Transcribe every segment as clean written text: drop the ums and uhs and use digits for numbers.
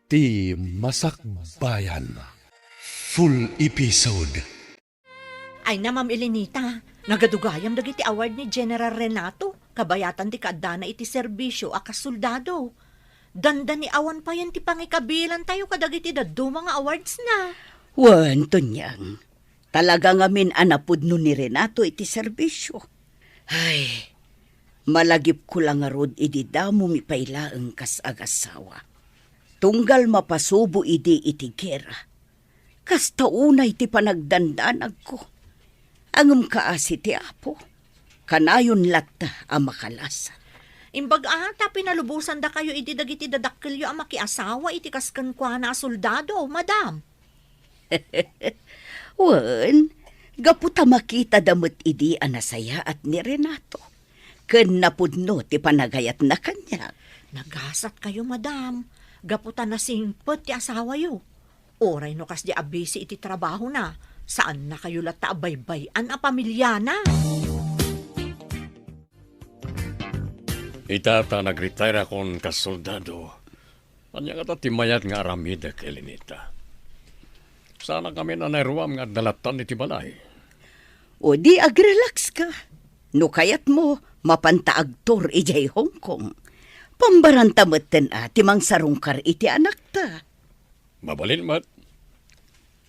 Ti Masakbayan. Full episode. Ay na, Ma'am Elenita, nagadugayam dagiti award ni General Renato, kabayatan ti kaadana iti serbisyo a kasoldado. Danda ni awan pa yan ti pangikabilan tayo kadagiti daddo mga awards na. Wan, Tonyang. Talaga nga min anapod no ni Renato iti serbisyo. Ay, malagip ko lang nga rod idi damo mi pailaeng kas agasawa. Tunggal mapasubo idi iti gera. Kas taunay ti panagdandanag ko. Angem kaasi ti apo. Kanayon latta a makalasan. Imbag ata pinalubusan da kayo iti dagiti dadakkelyo a makiasawa iti kasken kwa na soldado, madam. Wan, gaputa makita damot idi anasaya at ni Renato. Ken napudno ti panagayat na kanya. Nagasat kayo, madam. Gaputa na singpet ti asawa yo. Oray no kas di abisi iti trabaho na. Saan na kayo lata abaybayan a pamilya na? Itata nag-retire akong kasoldado. Anya nga timayat nga aramida kay Lenita. Sana kami na nairuam nga dalatan iti balay. O di agrelax ka. No kayat mo, mapantaagtor ijay Hong Kong. Pambarantametten timang sarungkar iti anak ta. Mabalin mat.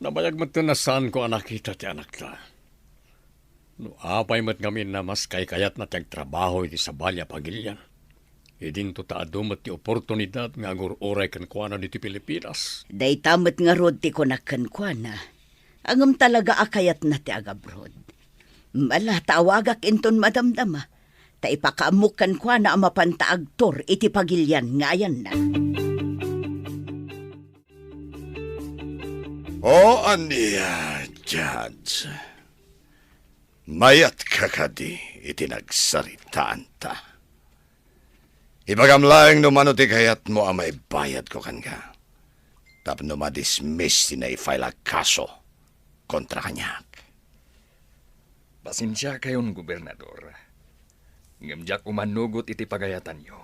Nabayag mat na saan ko anak kita ti anak ta. No apay mat ngamin na mas kayat na tagtrabaho iti sa balya pagilyan. Idin to taadumat ti oportunidad nga agur-oray kan kuana diti Pilipinas. Day tamat nga rod ti konakan kwa na. Angam talaga akayat na ti agabrod. Mala tawagak inton madamdama. Ta ipakaamukan kwa na mapantaagtor iti pagilyan ngayan na. O aniya, Judge. Mayat ka kadi iti nagsaritaan ta. Ipagamlaeng numano ti kayat mo ang may bayad ko kan ka. Tapno madismiss na i-file a kaso kontra kanyak. Pasensya kayon, Gobernador. Ngamjak umanugot iti pagayatan nyo.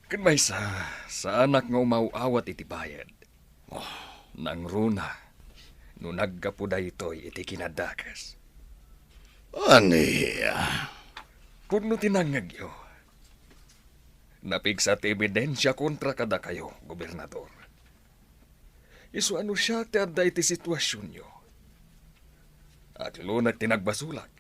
Kan may sa anak nga umauawat iti bayad. Nang runa, no nagkapuda ito'y iti kinadakas. Aniya? Puno tinangag yo. Napigsat ebidensya kontra kada kayo, Gobernador. Isu ano siya ti adda iti sitwasyon nyo. Aklo na tinagbasulak.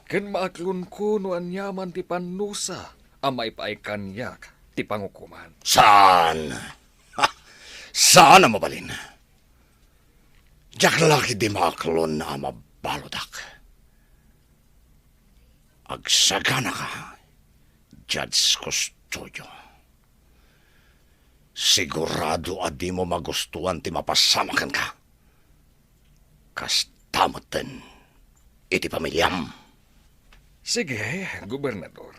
Ken maaklon ko no anyaman ti panusa amay paaikanyak ti pangukuman. Saan? Ha? Saan na mabalin? Diyak laki di maaklon na mabalodak. Agsagana ka, Judge Custodio. Sigurado adi mo magustuhan ti mapasamakan ka. Kastamoten iti pamilyam. Sige, Gobernador.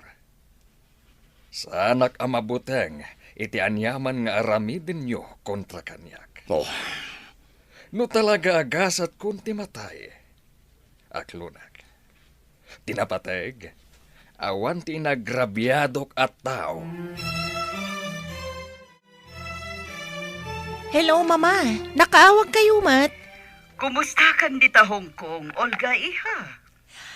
Sa anak amabuteng, iti anyaman nga aramidin nyo kontra kanyak. No talaga agasat kunti matay. Aklunak. Tinapateg, awan ti nagrabyadok at tao. Hello, Mama. Nakaawag kayo, Mat. Kumusta kan dita Hong Kong, Olga iha?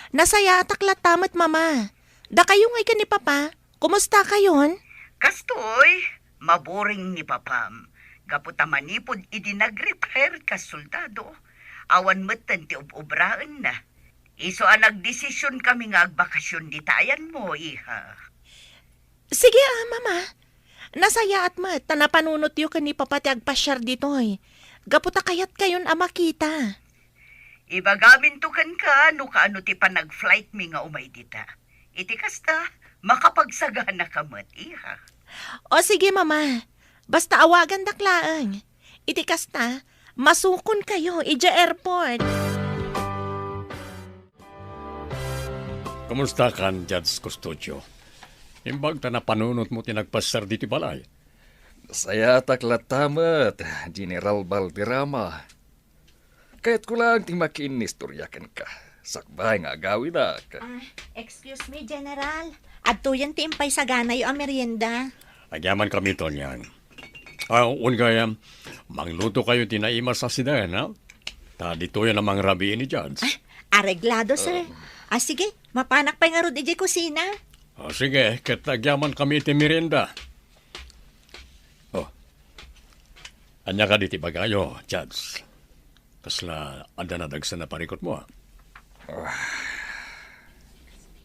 Nasaya ataklat tamat, Mama. Da kayo ngay ka ni Papa. Kumusta kayon? Kastoy, maboring ni Papam. Gaputa manipod idi nag-retire ka soldado. Awan meten ti ubraan na. Iso ang nagdesisyon kami nga agbakasyon di tayan mo, iha. Sige, Mama. Nasaya at Mat. Tanapanunot yu ka ni Papa ti agpasyar ditoy. Gaputa kayat kayon makita. Ibagamin to kan ka, no kaano ti pa nag-flight mi nga umay dita. Iti kasta, makapagsagana ka mat, iha. O sige, Mama. Basta awagan daklaang. Iti kasta, masukon kayo ija airport. Kumusta kan, Judge Custodio? Imbag ta na panunot mo tinagpasar diti balay. Saya taklat tamat, General Valderrama. Kahit ko lang ti makinistoryakan ka. Sakbay nga agawin na ka. Excuse me, General. Adto yan ti impay sa gana yung merienda. Agyaman kami, Tonyang. Kaya, mangluto kayo tinaima sa sidayan, ha? Ta dito yan ang mga rabiin ni Judge. Areglado, sir. Sige, mapanak pa nga rod iji kusina. Sige, katagyaman kami iti merienda. Anya ka diti bagayo, Judge. Kasla, anda na dagsan na parikot mo, ha?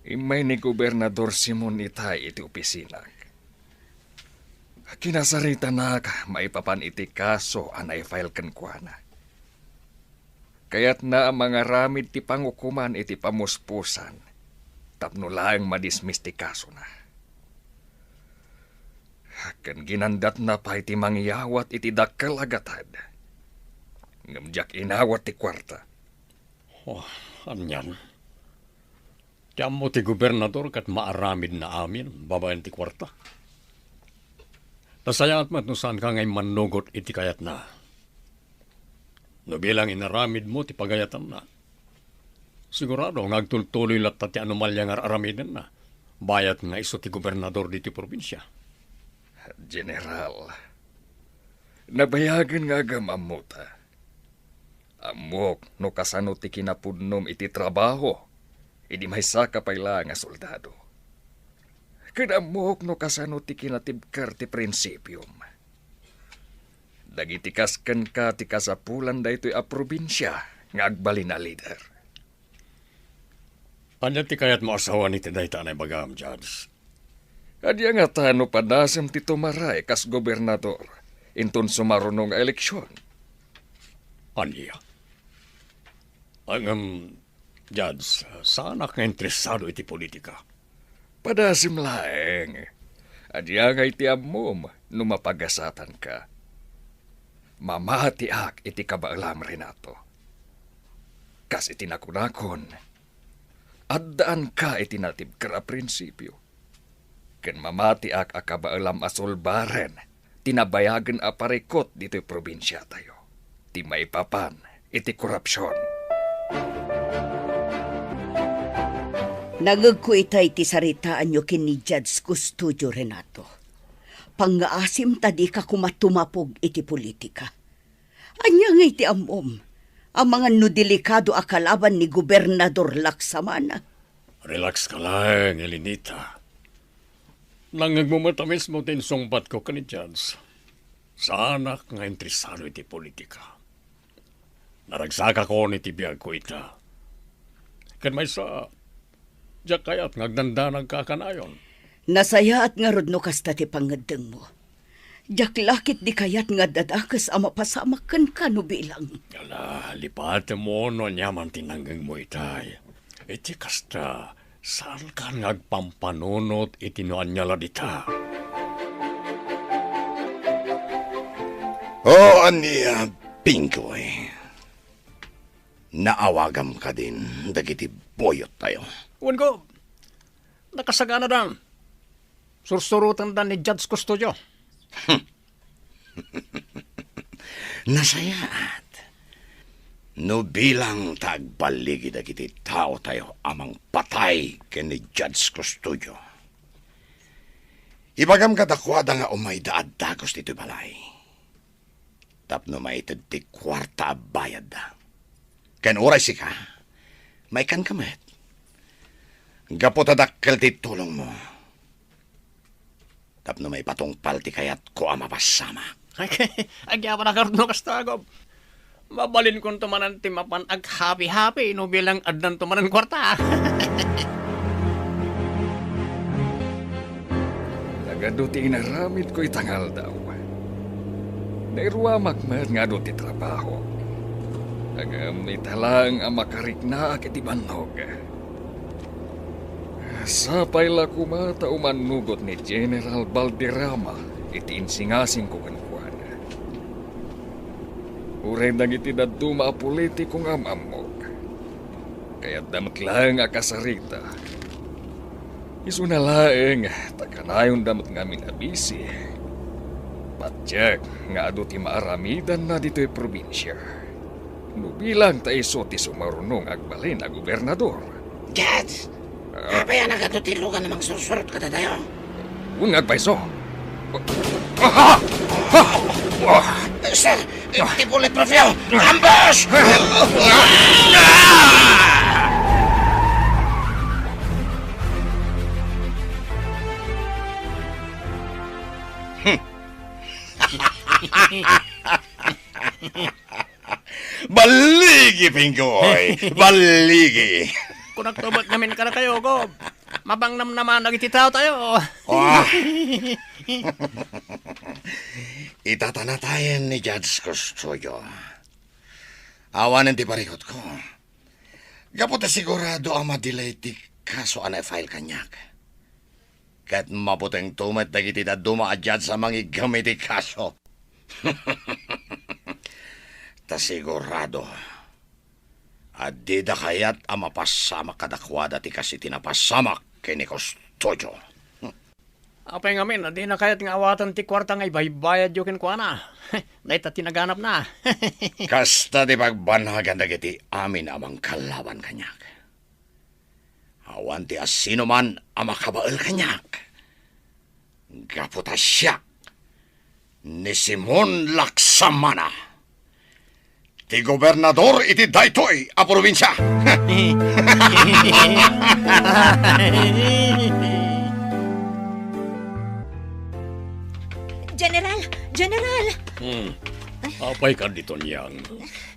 Imay ni Gobernador Simon Itay iti opisina. Kinasarita na maipapan iti kaso anay file kan kuana. Kaya't na ang mga ramid ti pangukuman iti pamuspusan, tapno laang madismiss ti kaso na. Kan ginandat na pa iti mangyawat iti dakkel agatad. Ngamjak inawat ti kwarta. Anyan. Tiyam mo ti gobernador kat maaramid na amin, babayan ti kwarta. Nasayangat mat no saan ka ngay manugot iti kayat na. No bilang inaramid mo ti pagayatan na. Sigurado, ngagtultuloy latta ti anomalya nga aramidan na. Bayat nga iso ti gobernador diti probinsya. General, nabayagan nga gamamuta. Amok no kasano ti kinapudnom iti trabaho, idi may saka payla nga soldado. Kadamok no kasano ti kinatibkar ti prinsipyum. Dagiti kasken ka ti kasapulan daytoy a probinsya nga agbalin na lider. Anya ti kayat mo asawa ni ti dayta na bagam, Judge. Adya nga tano padasem ti tumaray kas gobernador inton sumarunong eleksyon. Anya? Ang, Judge, saan ka interesado iti politika? Padasim laeng. Adya nga iti amom numapagasatan ka. Mamatiak iti kabaalam Renato. Kas iti nakunakon. Addaan ka iti natib kara prinsipyo. Ken mamatiak a kabaalam asulbaren. Tinabayagan a parikot dito'y probinsya tayo. Ti maipapan iti korupsyon. Nagagko itay ti saritaan nyo kini Judge Custodio Renato. Pangaasim tadi ka kumatumapog iti politika. Anya nga iti amom, ang mga nudelikado akalaban ni Gobernador Laksamana. Relax ka lang, Elenita. Nangagmumatamis mo tinsungpat ko kani Judge. Sa anak nga interesado iti politika. Naragsaka ko ni tibiyag ko ita. Kan may sa... Diyak kayat ngagdandanag kakanayon. Nasaya at nga rod no kasta ti pangadeng mo. Diyak lakit di kayat nga dadakas ang mapasamakan ka no bilang. Yala, lipate mo no nyaman tinanggang mo itay. Iti kasta, saan ka ngagpampanunot itinuan niya ladita? Ania, Pingkoy. Naawagam ka din, dagiti boyot tayo. Uwan ko, nakasagana dan. Sursurutan dan ni Judge Custodio. Nasayaat. No bilang tagbaligi dagiti tao tayo amang patay ken ni Judge Custodio. Ibagam kadakwada nga umay daad dagos dito balay. Tapno maited ti kwarta bayad da. Ken oray si ka, may kan kamet. Gapotadakkel ti tulong mo. Tapno may patungpal ti kayat ko amapasama. Agyapan na karno kastagom. Mabalin kong tumanan ti mapan ag happy-happy no bilang adnan tumanan kwarta. Nagado ti inaramid ko itangal daw. Nairuamak man nga do ti trabaho. Agam italang ang makarikna iti bannog. Sapay la kumata umanugot ni General Valderrama iti insingasing ko kankuan. Uray nang iti daduma a politikong amamog. Kaya damat lang akasarita. Isu na laeng, takanayon damat ngamin abisi. Patyak nga ado ti maaramidan na dito'y probinsya. Nubilang ta iso ti sumarunong agbalin a gobernador. Judge, kapaya nagatutilugan namang susurot ka tayo. Ungag pa iso. Sir, Tibulit Rafael! Ambush! Baligi, Pinggoy! Baligi! Kung nagtubot namin ka na kayo, Gob. Mabangnam naman nagititaw tayo. Oh. Itatanatayan ni Judge Custodio. Awanan ti parikot ko. Gaputa sigurado ang madelay ti kaso anay file kanyak. Kat maputeng tumat dagiti da duma a judge sa mangigamit ti kaso. Ta sigurado. At di da kayat ang mapasamak kadakwada ti kasi tinapasamak kay ni Custodio. Apay ngamin, di na kaya't nga awatan ti kwarta nga ibaybayad yukin ko na. Dahil tinaganap na. Kasta di pagbanagan dagiti amin amang kalaban kanyak. Awan ti asino man ang makabaal kanyak. Gaputa siya ni Simon Laksamana. Ti gobernador iti daytoy a probinsya. General! Apay ka dito niyang.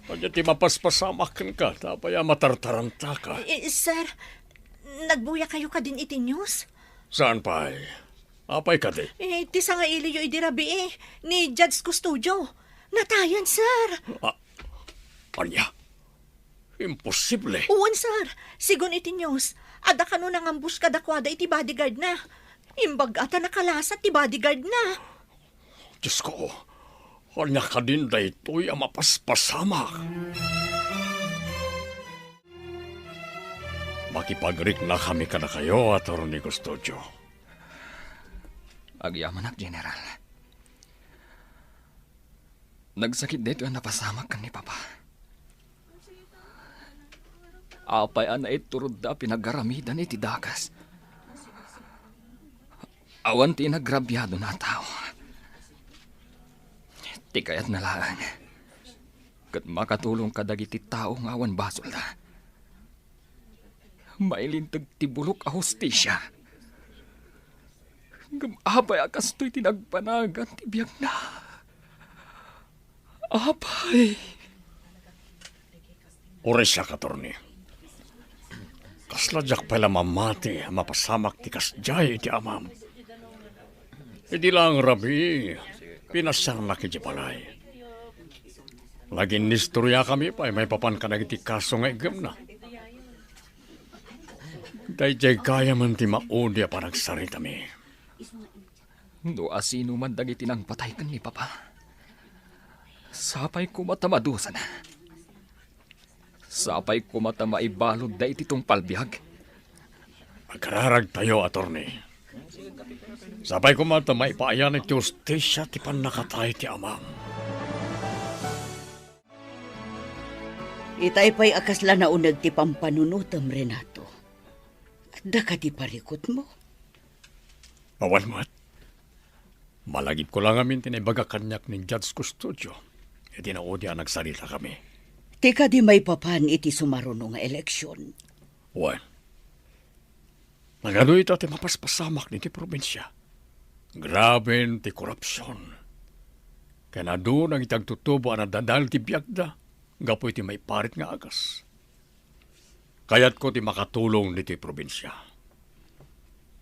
Pwede ti mapaspasamakan ka, tapay matartaranta ka. Sir, nagbuya kayo ka din iti news? Saan pa ay? Apay ka di? Ti sa nga iliyo idirabi ni Judge Custodio. Natayan, sir! Anya? Imposible. Uwan, sir. Sigon iti news. Ada ka nun ang ambush kadakwada iti bodyguard na. Imbag ata nakalasa ti bodyguard na. Diyos ko, anya ka din da ito'y ang mapaspasama. Makipagrik na kami ka na kayo, Atty. Custodio. Agyamanak, General. Nagsakit dito ang napasamak kan ni Papa. Apay ana iturod da pinaggaramidan iti dagas. Awan ti nagrabyado na tao. Ti kayat nalaan. Kat makatulong ka dagiti tao nga awan basol da. Mailintag ti bulok a hustisya. Apay akas to'y tinagpanagan ti biyag na. Apay. Oray siya, Atty. Kasladyak pala mamati, mapasamak ti kasjay ti amam. Hindi lang rabi, pinasar na ki balay. Laging nistorya kami pa, may papan ka nagiti kaso nga igam na. Dahil kaya man ti maudi pa nagsarita mi. No asino man dagiti nang patay kan ni Papa. Sapay ko matamadusan. Sapay ko matamaibalod da ititong palbihag. Magkararag tayo, Atty. Sapay ko matamaipayan iti justisya ti panakatay ti amam. Itay pa'y akasla na unag ti pampanunutam, Renato. Da ka ti parikot mo. Awan mat. Malagip ko lang amin tinibaga kanyak ni Judge Custodio. E tinaudi ang nagsalita kami. Ti ka di may papan iti sumaruno nga eleksyon. Wan. Nagano ito ti mapaspasamak ni ti probinsya. Grabe ti korupsyon. Kaya na doon ang itagtutubo ang nadadal ti biyagda. Gapo iti may parit nga agas. Kaya't ko ti makatulong ni ti probinsya.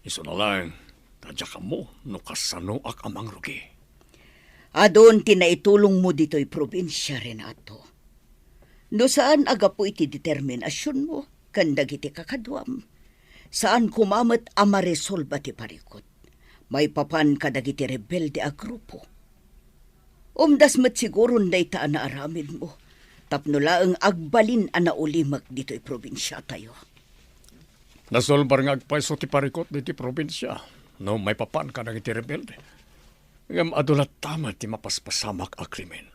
Iso na lang, tadya ka mo, no kasano ak amang rugi. Adon tinaitulong mo dito'y probinsya, Renato. No saan aga po iti determinasyon mo, kandag iti kakadwam. Saan kumamat amaresolba ti parikot. May papan kadag iti rebelde a grupo. Umdas mat siguro na itaan na aramid mo. Tapno laang agbalin ana ulimag dito'y probinsya tayo. Nasolbar nga agpaiso ti parikot diti probinsya. No may papan ka nang iti rebelde. Ngam adulat tama ti mapaspasamak a krimen.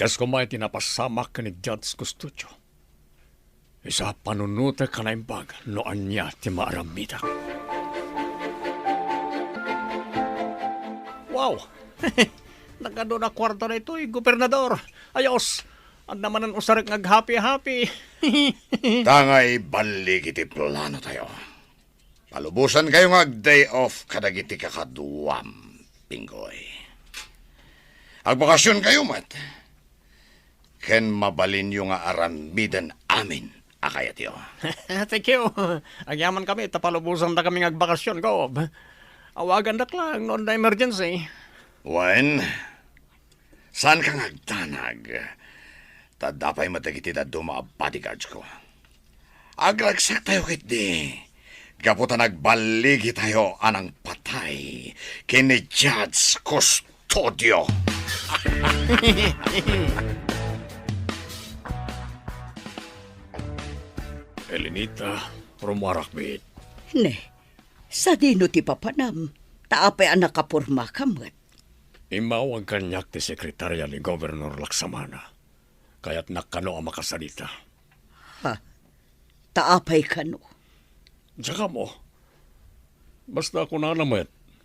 Kas kumay tinapasamak ka ni Judge Custodio. Isa panunuta ka na imbag no anya ti maaramidak. Nagado na kwarta na ito, gobernador. Ayos. Ang naman ang usarik ngag-happy-happy. Tangay balik iti plano tayo. Palubusan kayo day off kadagiti kakaduwam, Pinggoy. Agbakasyon kayo, mat. Ken mabalin yung nga aramidan amin, akayat yo. Thank you. Agyaman kami, tapalubusan na kami ngagbakasyon ko. Awagan na lang, noon na emergency. Wen, saan ka ngagtanag? Tadapay matagiti na mga bodyguards ko. Agragsak tayo kit di. Gaputa nagbaligi tayo anang patay. Kini Judge Custodio. Elenita, rumarakbit. Ne, sa dino ti papanam, taapay ang nakapurma kamat. Imaw ang kanyak ti sekretarya ni Governor Laksamana. Kaya't nakano ang makasalita. Ha, taapay ka no. Tsaka mo, basta ako na naman,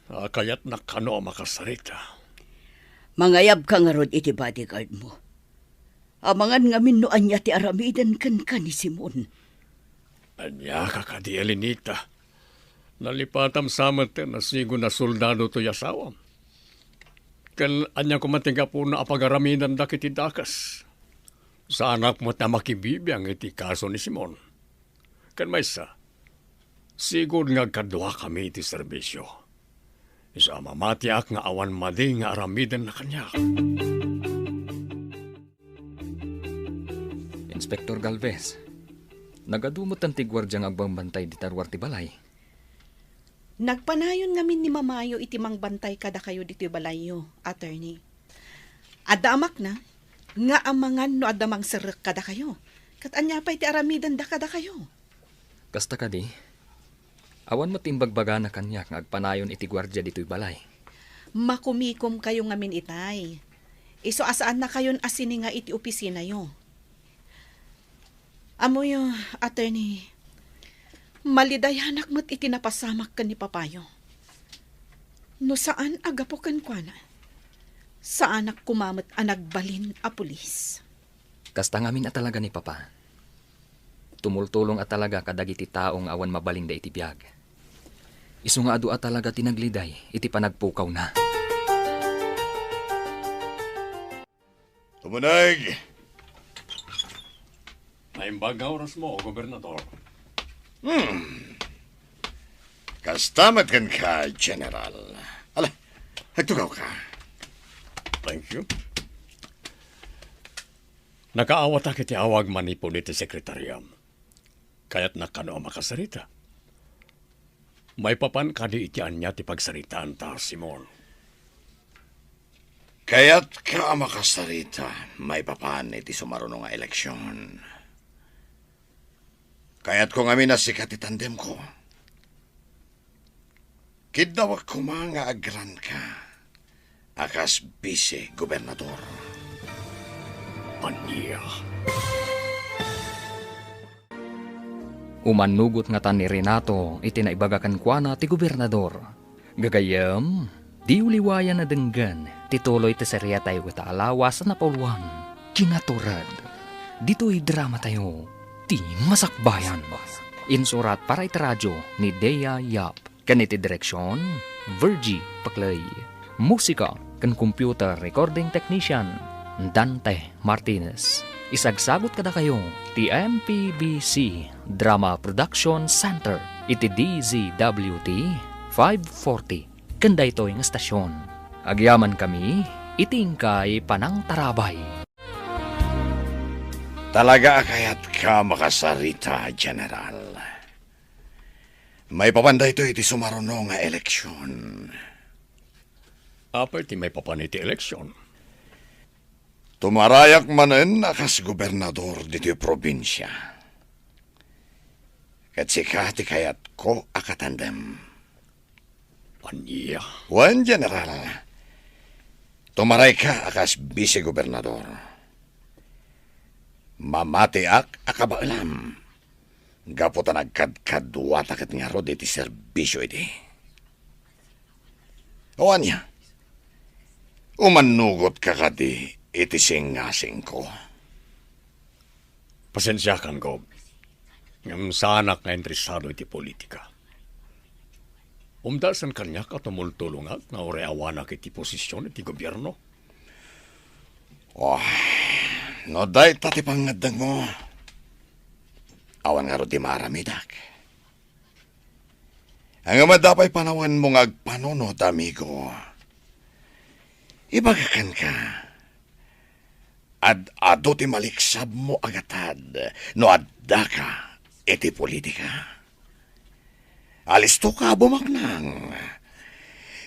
kaya't nakano ang makasalita. Mangayab ka nga rod iti bodyguard mo. Amangan nga minuan niya ti aramidan kan ni Simon. Anya ka ka di Elenita. Nalipatam samat na sigo na soldado to yasawam. Kan anya ko matinga po na apagaramidan da kiti dakas. Sa anak mo na makibibiyang iti kaso ni Simon. Kan maysa, sigod nga kadwa kami iti serbisyo. Isa mamatiak nga awan madi nga aramidan na kanya. Inspektor Galvez, nagadumot ang tigwardyang agbambantay di tarwar ti balay. Nagpanayon ngamin ni Mamayo iti mangbantay kada kayo dito balayo, attorney. Adamak na, nga amangan no adamang serak kada kayo. Kat anya pa iti aramidan da kada kayo. Kasta ka di, awan mo timbagbaga na kanyak nga agpanayon iti gwardya dito'y balay. Makumikom kayo ngamin itay. Iso asaan na kayon asini nga iti opisina yo. Amoy, attorney, malidayanak mo't itinapasamak ka ni Papayo. No saan agapokan kwa na? Saan ak kumamot anagbalin a pulis? Kasta ngamin at talaga ni Papa. Tumultulong at talaga kadagiti taong awan mabaling da iti biyag. Isu nga adu at talaga tinagliday, iti panagpukaw na. Tumunag! Naimbaga oras mo, Gobernador. Kastamat kan ka, General. Ala, nagtugaw ka. Thank you. Nakaawat akit awag manipon iti sekretarya. Kaya't nakano ang makasarita. May papan kadi itian niya ti pagsaritaan ta, Simon. Kaya't ka makasarita, may papan iti sumaruno nga eleksyon. Kaya't ko ngamin na sikat itandem ko. Kidawak ko mga agran ka. Akas bise, Gobernador. Anya. Umanugot nga tan ni Renato, iti naibagakan kwa na ti gobernador. Gagayam, di uliwayan na denggan, tituloy ti serya tayo kita alawas na pauluan. Kinaturad, dito'y drama tayo, ti Masakbayan. Insurat para iti radyo ni Dea Yap. Kaniti direksyon, Virgie Paklay. Musika kan computer recording technician, Dante Martinez. Isagsagot kada kayo, ti MPBC Drama Production Center, iti DZWT 540. Kanda ito yung estasyon. Agyaman kami, itingkay panang tarabay. Talaga kaya't ka makasarita, General. May papanday ito iti sumaruno nga eleksyon. Apay ti may papan iti eleksyon. Tumarayak manen akas gobernador dito yung probinsya. Kat sika ti kayat ko akatandem. Anya. Wan, General. Tumaray ka akas vice-gobernador. Mamati ak akabaalam. Gaputa nagkadkadwata kat nga ro iti serbisyo iti. Owan niya. Umanugot ka kadi itising-ngasing ko. Pasensya kan, Gob. Ngam sanak nga interesado iti politika. Umdasan kanya ka tumultulungat na oreawanak iti posisyon iti gobyerno. No day tati pangadang mo. Awan nga ro di maramidak. Ang madapay panawan mo ngagpanunod, amigo. Ibagakan ka. Ado ti maliksab mo agatad no adda ka iti politika. Alisto ka bumaknang.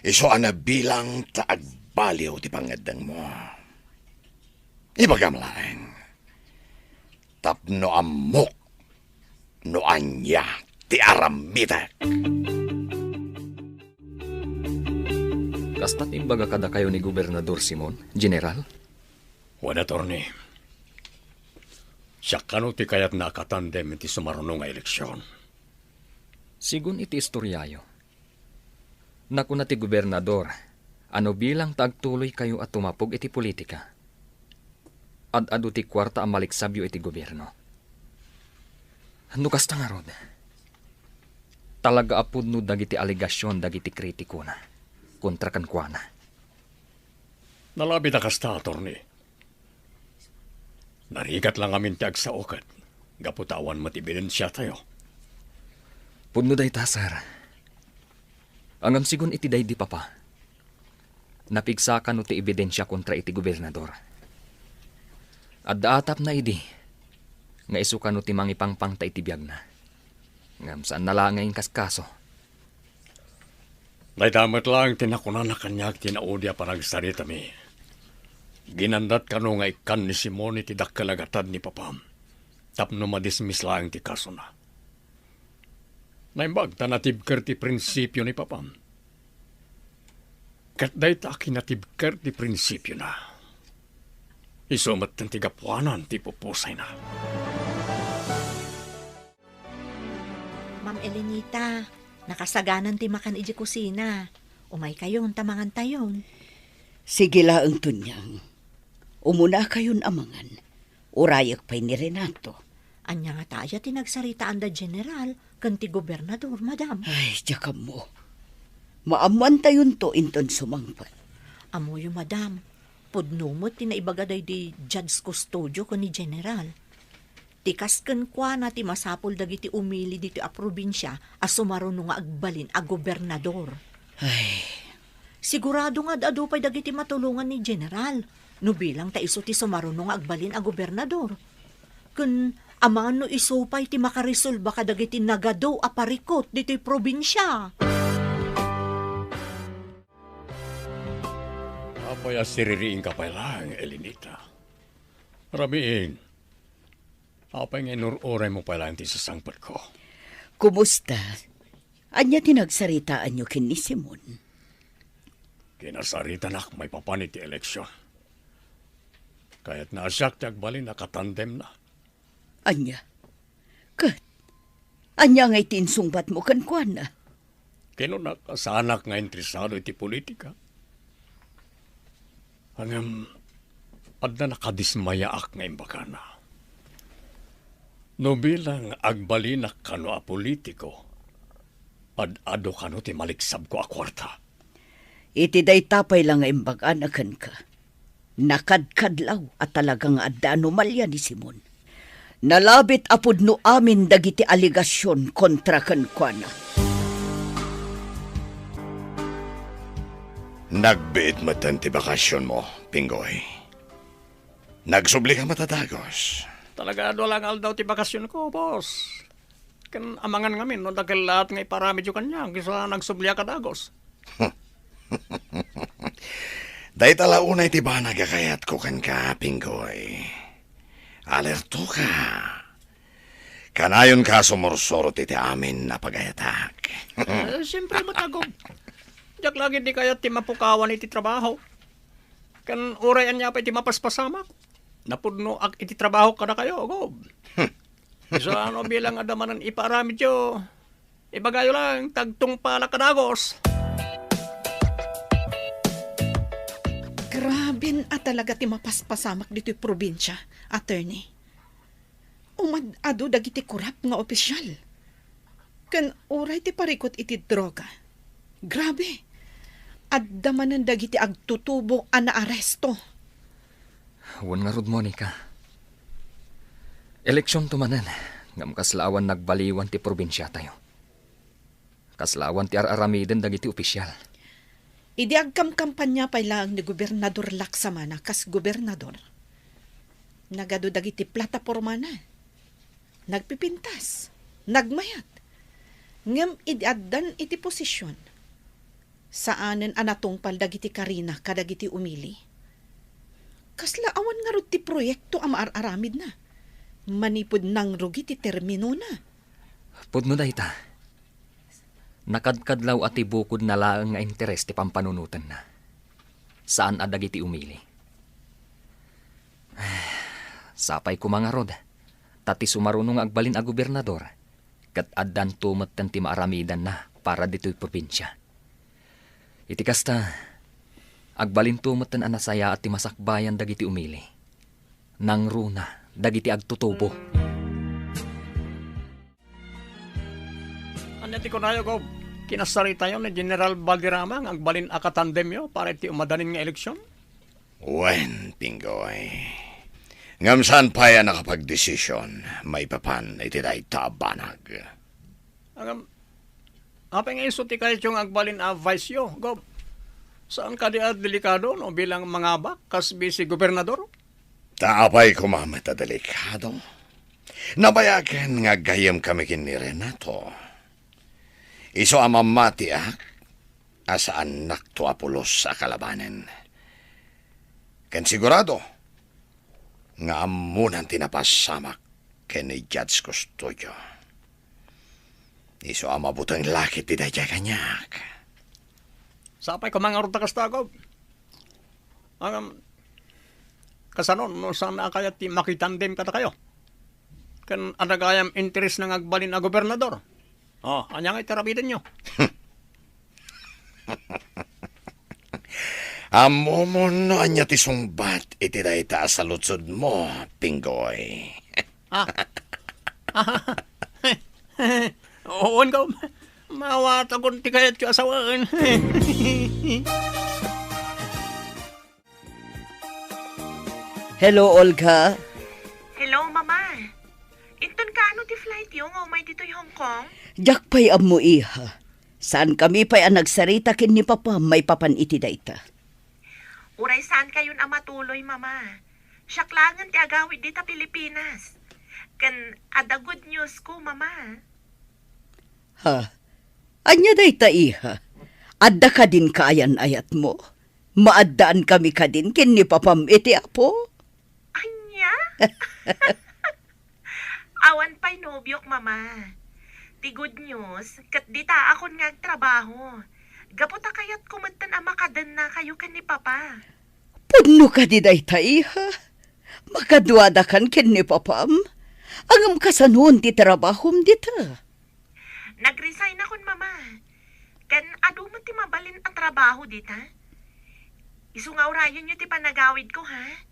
Iso ana bilang taagbaliw ti pangadang mo. Ibagam lang. Tapno amok no anya ti aramidak. Kasta't imbaga kada kayo ni Gobernador Simon, General? Wala, Torni. Siya kano ti kayat nakatandem iti sumarunong nga eleksyon. Sigun iti istoryayo. Naku na ti Gobernador, ano bilang tagtuloy kayo at tumapog iti politika? Ad-ado ti kwarta ang maliksabyo iti gobyerno. Ano kasta nga rod? Talaga apod no dagiti aligasyon dagiti kritiko na. Kontra kan kuana. Nalabi na kasta, Torni. Narigat lang amin ti agsaokat. Gaputawan mat ebidensya tayo. Pudno day tasar. Angam sigun iti day di papa. Napigsakan no ti ebidensya kontra iti gobernador. At daatap na idi. Nga isukan no ti mangipangpang ta iti biyag na. Ngam saan nalangayin kaskaso. Naidamat lang tinakunan na kanya tinaudya panagsarita mi. Ginandat ka no nga ikan ni Simon iti dakkalagatan ni Papam. Tapno madismiss lang ti kaso na. Naimbag tanatibker ti prinsipyo ni Papam. Kat day ta kinatibker ti prinsipyo na. Isumat ng tigapuanan ti pupusay na. Ma'am Elenita, nakasaganan ti makan iji kusina. Umay kayon, tamangan tayon. Sige laang tunyang. Umuna kayon amangan. Urayak pa'y ni Renato. Anya nga tayo tinagsaritaan da general, kanti gobernador, madam. Ay, diyakam mo. Maamuan tayon to inton sumangpat. Amoyo, madam. Pudnumot tinaibagaday di judge custodio ko ni general. Tikas ken kwa na ti masapol dagiti umili dito a probinsya as sumaruno nga agbalin a gobernador. Ay, Sigurado nga adu pa'y dagiti matulungan ni general. No bilang ta iso ti sumaruno nga agbalin a gobernador. Kun aman no iso pa'y ti makarisolba ka dagiti nagado a parikot dito probinsya. Apaya siririing ka pa lang, Elenita. Ramiin. Apay nga inururay mo pala ti sasangpat ko. kumusta? Anya tinagsaritaan nyo kin ni Simon? Kinasarita nak may papanit ti eleksyon. Kaya't naasyak ti agbalin nakatandem na. Anya? Kat? Anya nga itinsungbat mo kan kuan na? Kinunak asanak nga interesado iti politika. Hanggang adna nakadismayaak nga imbakana. No bilang agbalinak kano a politiko, ad-ado kano ti maliksab ko a kwarta. Iti day tapay lang nga imbagaan akan ka. Nakadkadlaw at talagang adda anomalya ni Simon. Nalabit apod no amin dagiti aligasyon kontra kan kuana. Nagbiit mo ti bakasyon mo, Pinggoy. Nagsubli ka matadagos. Talaga lang daw ti bakasyon ko, boss. Kan amangan ngamin, no dagel lahat nga iparamidyo kanya, kisa nagsubli ka dagos. Day talaunay ti ba nagakayat ko kan ka, Pinggoy. Alerto ka. Kanayon ka sumursuro ti amin na pagayatak. Siyempre matagog. Diyak lagi di kaya ti mapukawan iti trabaho. Kan urayan niya pa iti mapaspasamak. Napudno ag iti trabaho ka na kayo, Gob. So ano bilang adamanan iparamidyo. Ibagayo lang, tagtong pala kadagos. Lagbin at talaga ti mapaspasamak dito'y probinsya, attorney. Umad-ado dagiti kurap nga opisyal. Kan uray ti parikot iti droga. Grabe. Adda manan dagiti agtutubo a naaresto. Wan nga rod, Monica. Eleksyon tumanan, ngam kaslawan nagbaliwan ti probinsya tayo. Kaslawan ti araramiden dagiti opisyal. Idi agkam-kampanya pa lang ni Gobernador Laksamana kas gobernador. Nagado dagiti plataporma na. Nagpipintas. Nagmayat. Ngem idi addan iti posisyon. Saanen anatungpal dagiti karina kadagiti umili. Kasla awan nga rod ti proyekto ang maararamid na. Manipod nang rugi ti termino na. Pudno dayta. Nakadkadlaw at ibukod na laang nga interes ti pampanunutan na. Saan adag iti umili? Sapay ko mga rod. Tati sumarunong agbalin a gobernador. Kat addan tumetten ti maaramidan na para dito'y probinsya. Iti kasta, agbalin tumetten a nasaya at ti masakbayan dagiti umili. Nang runa, dagiti agtutubo. Anyati ko na Gob. Kinasari tayo ni General Valderrama ang agbalin akatandem yo para iti umadanin nga eleksyon. Wen, Pingoy. Ngam saan pa yan nakapag-desisyon, may papan iti day tabanag. Apa nga iso ti kayo yung agbalin a vice yo, Gob? Saan ka di delikado no bilang mangabak kasbi si gobernador? Taapay kumamat a delikado. Nabayagan nga gayam kami kin ni Renato. Iso amamati asaan nakto apulos sa kalabanen. Ken sigurado, nga amunan tinapasamak ken ni Judge Custodio. Iso amabutang lakit ti dayjay kanyak. Sapay ko mga ruta kastagob. Kasanon, no saan na kaya ti makitandem kata kayo? Kan anagayam interes ng agbalin na gobernador. Anya nga itarabitin nyo. Amo mo no anya ti sungbat iti dayta sa lutsod mo, Pingoy. Oon ka, mawatagon ti kayat yung asawaan. Hello, Olga. Hello, Mama. Inton ka ano ti flight yung umay dito'y Hong Kong? Jak pa'y amo iha. Saan kami pa'y ang nagsarita kin ni Papa may papan iti dayta. Uray saan kayon ang matuloy, Mama? Syaklangan ti agawid dita Pilipinas. Kan ada good news ko, Mama. Ha? Anya dayta iha. Adda ka din kaayan ayat mo. Maaddaan kami ka din kin ni Papam iti apo. Anya? Awan pa'y nobyok, Mama. Ti good news, kat dita akon nga trabaho. Gaputa kayat kumantan ang makadan na kayo kan ni Papa. Puno ka di dayta iha. Makadwada kan kin ni Papam. Angam kasanon ti trabahom dita. Nag-resign akon, Mama. Kan adu mo ti mabalin ang trabaho dita. Isungaurayon nyo ti panagawid ko, ha?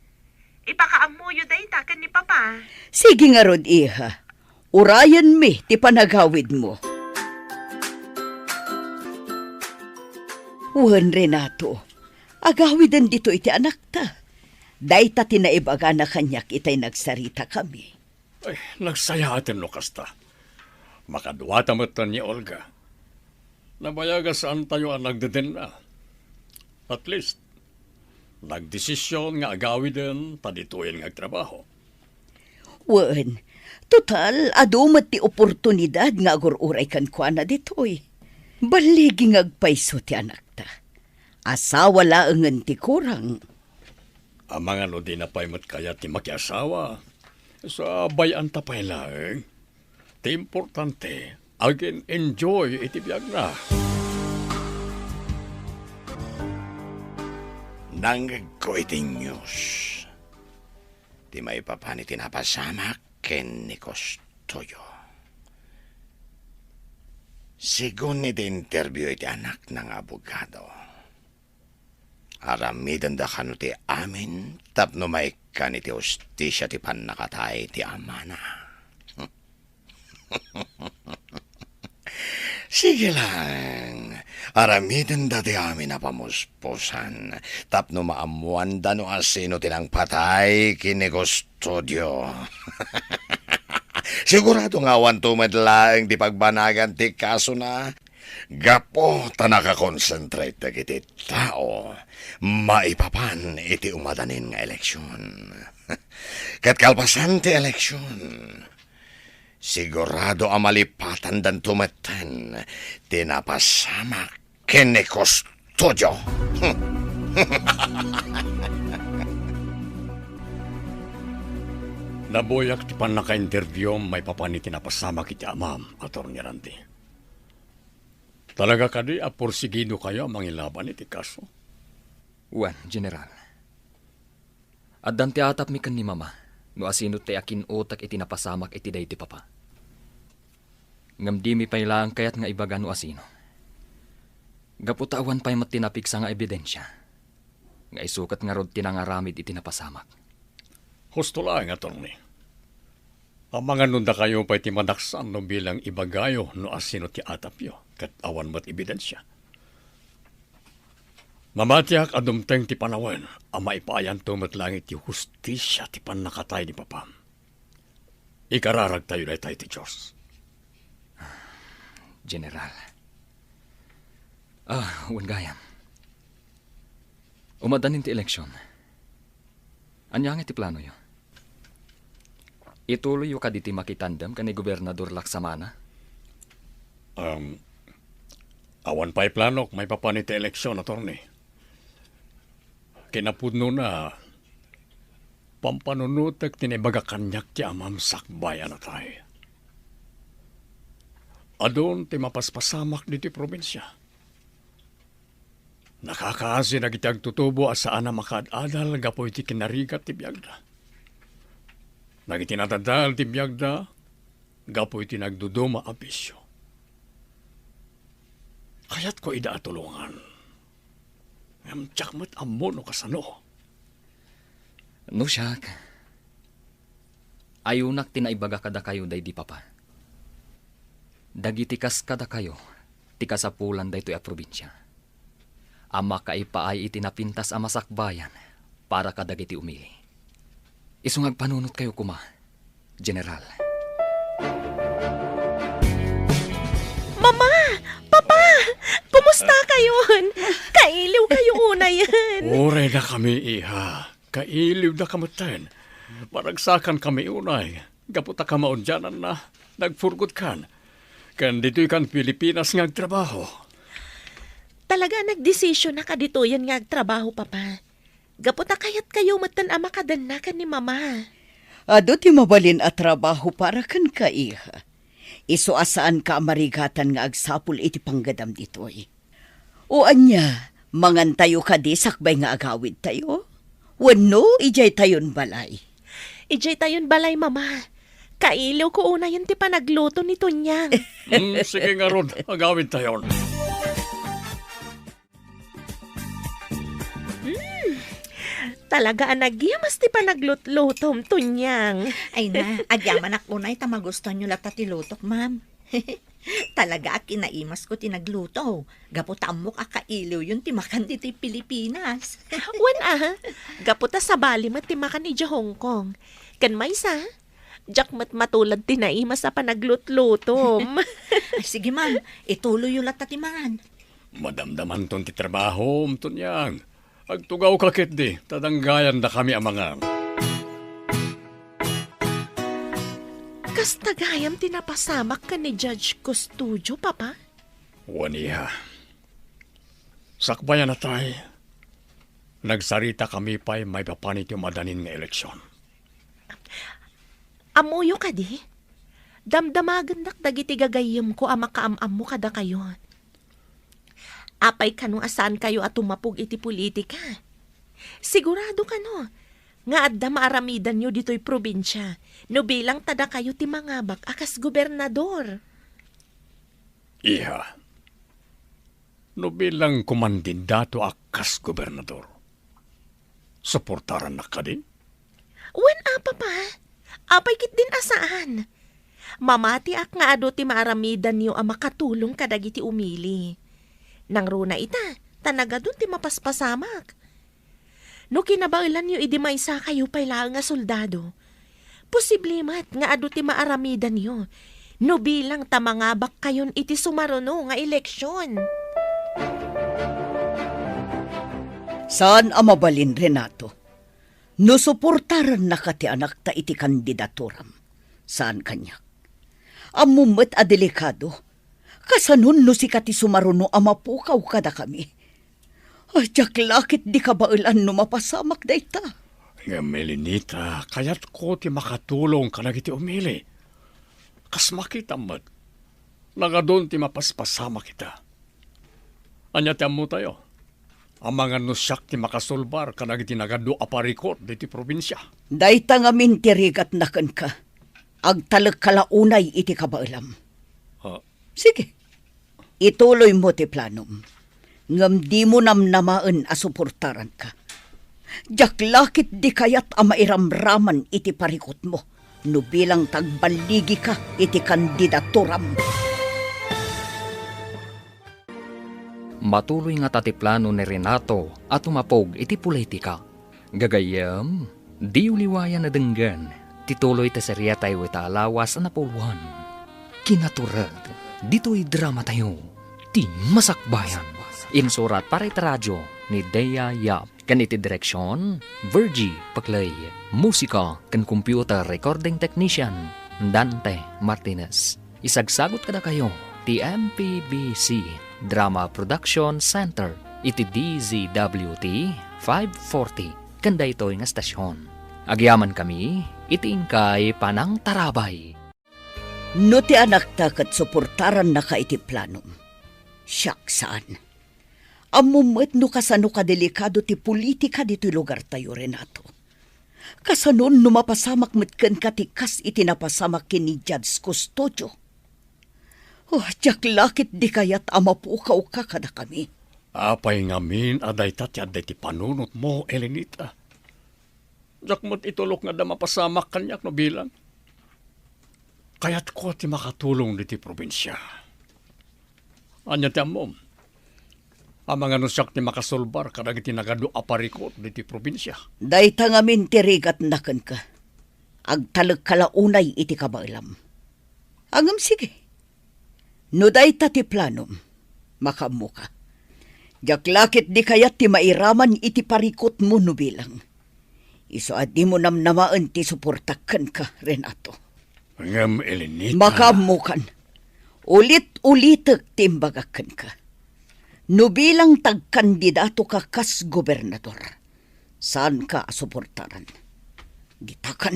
Ipakaamuyo dayta kan ni Papa. Sige nga rod iha. Urayan mi ti panagawid mo. Wan Renato, agawidan dito iti anak ta. Dayta tinaibaga na kanyak itay nagsarita kami. Ay, nagsaya atin no kasta. Makadwata matan ni Olga. Nabayaga saan tayo ang nagdeden na. At least, nagdesisyon nga agawidan padituin nga trabaho. Wan, total, adumat ti oportunidad nga agururay kan kwa na ditoy. Baligi ngagpaiso ti anak ta. Asawa laangan ti kurang. Ang mga no di na pa'y kaya ti makiasawa. Sa bayan ta pa'y laeng. Ti importante, agin enjoy iti biyag na. Nanggag ko iti news. Di may papani tinapasamak ken ni Custodio. Sigun iti interview iti anak ng abogado. Aramidan da kano ti amin, tapno may kan iti ustisya ti panakatay ti amana. Sige lang, aramidan da ti amin na pamuspusan, tapno maamuan da no asino tinang patay kini kustodyo. Sigurado nga awan tumadlaang di pagbanagan ti kaso na gapo ta nakakonsentrate na kiti tao maipapan iti umadanin nga eleksyon. Kat kalpasan ti eleksyon, sigurado ang malipatan dan tumatan tinapasama kini kustodyo. Naboyak ti pan naka-interview may papaniti na pasama kiti amam, Atty. Randy. Talaga kadi apursigido kayo mangilaban iti kaso? Wan, General. Addan ti atap mi kan ni Mama, no asino ti akin utak iti napasamak iti day ti Papa. Ngam di mi pailang kayat nga ibaga no asino. Gaputawan pa'y matinapik sa nga ebidensya. Nga isukat nga rod tinangaramid iti napasamak. Husto lang, Atty. Ang mga nunda kayo pa'y timanaksan no bilang ibagayo no asino ti atapyo kat awan mo't ebidensya. Mamatiak adumteng ti panawan ang maipayan tumat langit ti hustisya ti panakatay ni Papa. Ikararag tayo na tayo ti Diyos. General. Wan gayam. Umadanin ti eleksyon. Anyang iti plano yo? Ituloy yo kaditi makitandam ka ni Gobernador Laksamana? Awan pa'y planok, may papaniti eleksyon, Atty. Kinapudno na pampanunutek tinibaga kanyak ti amam sakbayan na tayo. Adon ti mapaspasamak diti probinsya. Nakakaasi na kitag tutubo asaan na makadadal gapoy ti kinarigat ti biyagda. Nagitinatadal ti biyagda gapoy ti nagduduma a bisyo. Kaya't ko ida tulungan. Ngam tiyakmat ammo no kasano. No, siyak. Ayunak tinaibaga kada kayo day di Papa. Dagitikas kada kayo, tikasapulan day to'y a probinsya. Ama kaipaay itinapintas a masakbayan para kadagiti umili. Isungag panunot kayo kuma, General. Mama! Papa! Kumusta kayon? Kailiw kayo una yan. Ure na kami, iha. Kailiw na kamatan. Paragsakan kami unay. Gaputa ka maundyanan na. Nagfurgot kan. Kan dito'y kan Pilipinas nga agtrabaho. Talaga nagdesisyon na ka dito yan nga agtrabaho, Papa. Gaputa kayat kayo matan ama kadanakan ni Mama. Ado ti mabalin at trabaho para kan ka, iha. Iso asaan ka marigatan nga agsapul iti panggadam ditoy. O anya, mangantayo ka di sakbay nga agawid tayo? Wano, ijay tayon balay. Ijay tayon balay, Mama. Kailiw ko una yan ti panagluto ni Tunyang. Sige nga ron, agawid tayo. Talaga anagyamas ti panaglutom, Tunyang. Ay na, agyaman akunay tamagusto nyo lata ti lutok, ma'am. Talaga kinaimas ko tinagluto. Gaputa amok akailiw yun timakan dito Pilipinas. Wan gaputa sa bali mat timakan ija Hong Kong. Kan may sa, jakmat matulad tinaimas sa panaglut-lutom. Sige ma'am, ituloy yung lata timangan. Madamdaman ton ti trabaho, Tunyang. Agtugaw kakit di, tadanggayan na kami amangang. Kas tagayam tinapasamak ka ni Judge Custodio, Papa? Waniha. Sakbayan na tayo. Nagsarita kami pa'y may papanit yung madanin ng eleksyon. Amuyo ka di? Damdamagan dagiti gagayim ko ama kaamam mo kada kayo. Apay kanong asaan kayo at tumapog iti politika. Sigurado ka no, nga adda maaramidan nyo dito'y probinsya, no bilang tada kayo ti mangabak akas gobernador. Iha, no bilang kumandidato akas gobernador. Suportaran na ka din? Wen apa pa? Apay kit din asaan. Mamati ak nga ado ti maaramidan niyo ang makatulong kadagiti umili. Nang runa ita, tanaga dun ti mapaspasamak. No kinabailan niyo idi maysa kayo payla nga soldado. Posible mat nga ado ti maaramidan niyo. No bilang tamangabak kayon iti sumaruno nga eleksyon. Saan ang mabalin, Renato? No suportaran na ka ti anak ta iti kandidaturam. Saan kanyak? Amumet a delikado. Kasanun no si kati sumaruno ang mapukaw kada kami. Ajak lakit di ka bailan no mapasamak dayta. Nga Melinita, kayat ko ti makatulong ka nagiti umili. Kas makita mat, nagadon ti mapaspasama kita. Anya ti ammo tayo. Ang mga nusyak ti makasolbar ka nagiti nagado aparikot diti probinsya. Dayta nga mintirigat na kan ka. Agtalag kalaunay iti kabailam. Sige, ituloy mo ti planom. Ngam di mo namnamaan asuportaran ka. Jaklakit di kayat ang mairamraman iti parikot mo. No bilang tagbaligi ka iti kandidaturam. Matuloy nga tatiplano ni Renato at umapog iti politika. Gagayam, di uliwayan na denggan, tituloy ta serya tayo ita alawas na puluhan. Kinaturad, dito'y drama tayo, ti masakbayan. Insurat para iti radyo ni Dea Yap. Kan iti direksyon, Virgie Paglay. Musika kan computer recording technician, Dante Martinez. Isagsagot kada kayo, ti MPBC Drama Production Center, iti DZWT 540, kanda ito nga stasyon. Agyaman kami, iti ingkay panang tarabay. No ti anak ta kat suportaran na ka iti planom. Siyak saan? Amumet no kasano ka delikado ti politika dito'y lugar tayo, Renato. Kasanon no mapasamak metken katikas iti napasamak kini Judge Custodio. Jak lakit di kayat amapukaw ka kada kami. Apay ngamin aday ti panunot mo, Elenita. Jak mo't itulok nga da mapasamak kanyak no bilang. Kaya't ko ti makatulong diti probinsya. Anya ti amom. Ang mga nusyak ti makasolbar kadag iti nagado aparikot diti probinsya. Dayta nga mintirigat naken ka. Agtalag kalaunay iti kabailam. Angam sige. No dayta ti planom, makamu ka. Jaklakit di kayat ti mairaman iti parikot mo no bilang. Iso at di mo namnamaan ti suportakan ka, Renato. Ngam Elenita. Makamu kan. Ulit-ulitek timbagakan ka. No bilang tagkandidato ka kas gobernador, saan ka suportaran? Gitakan.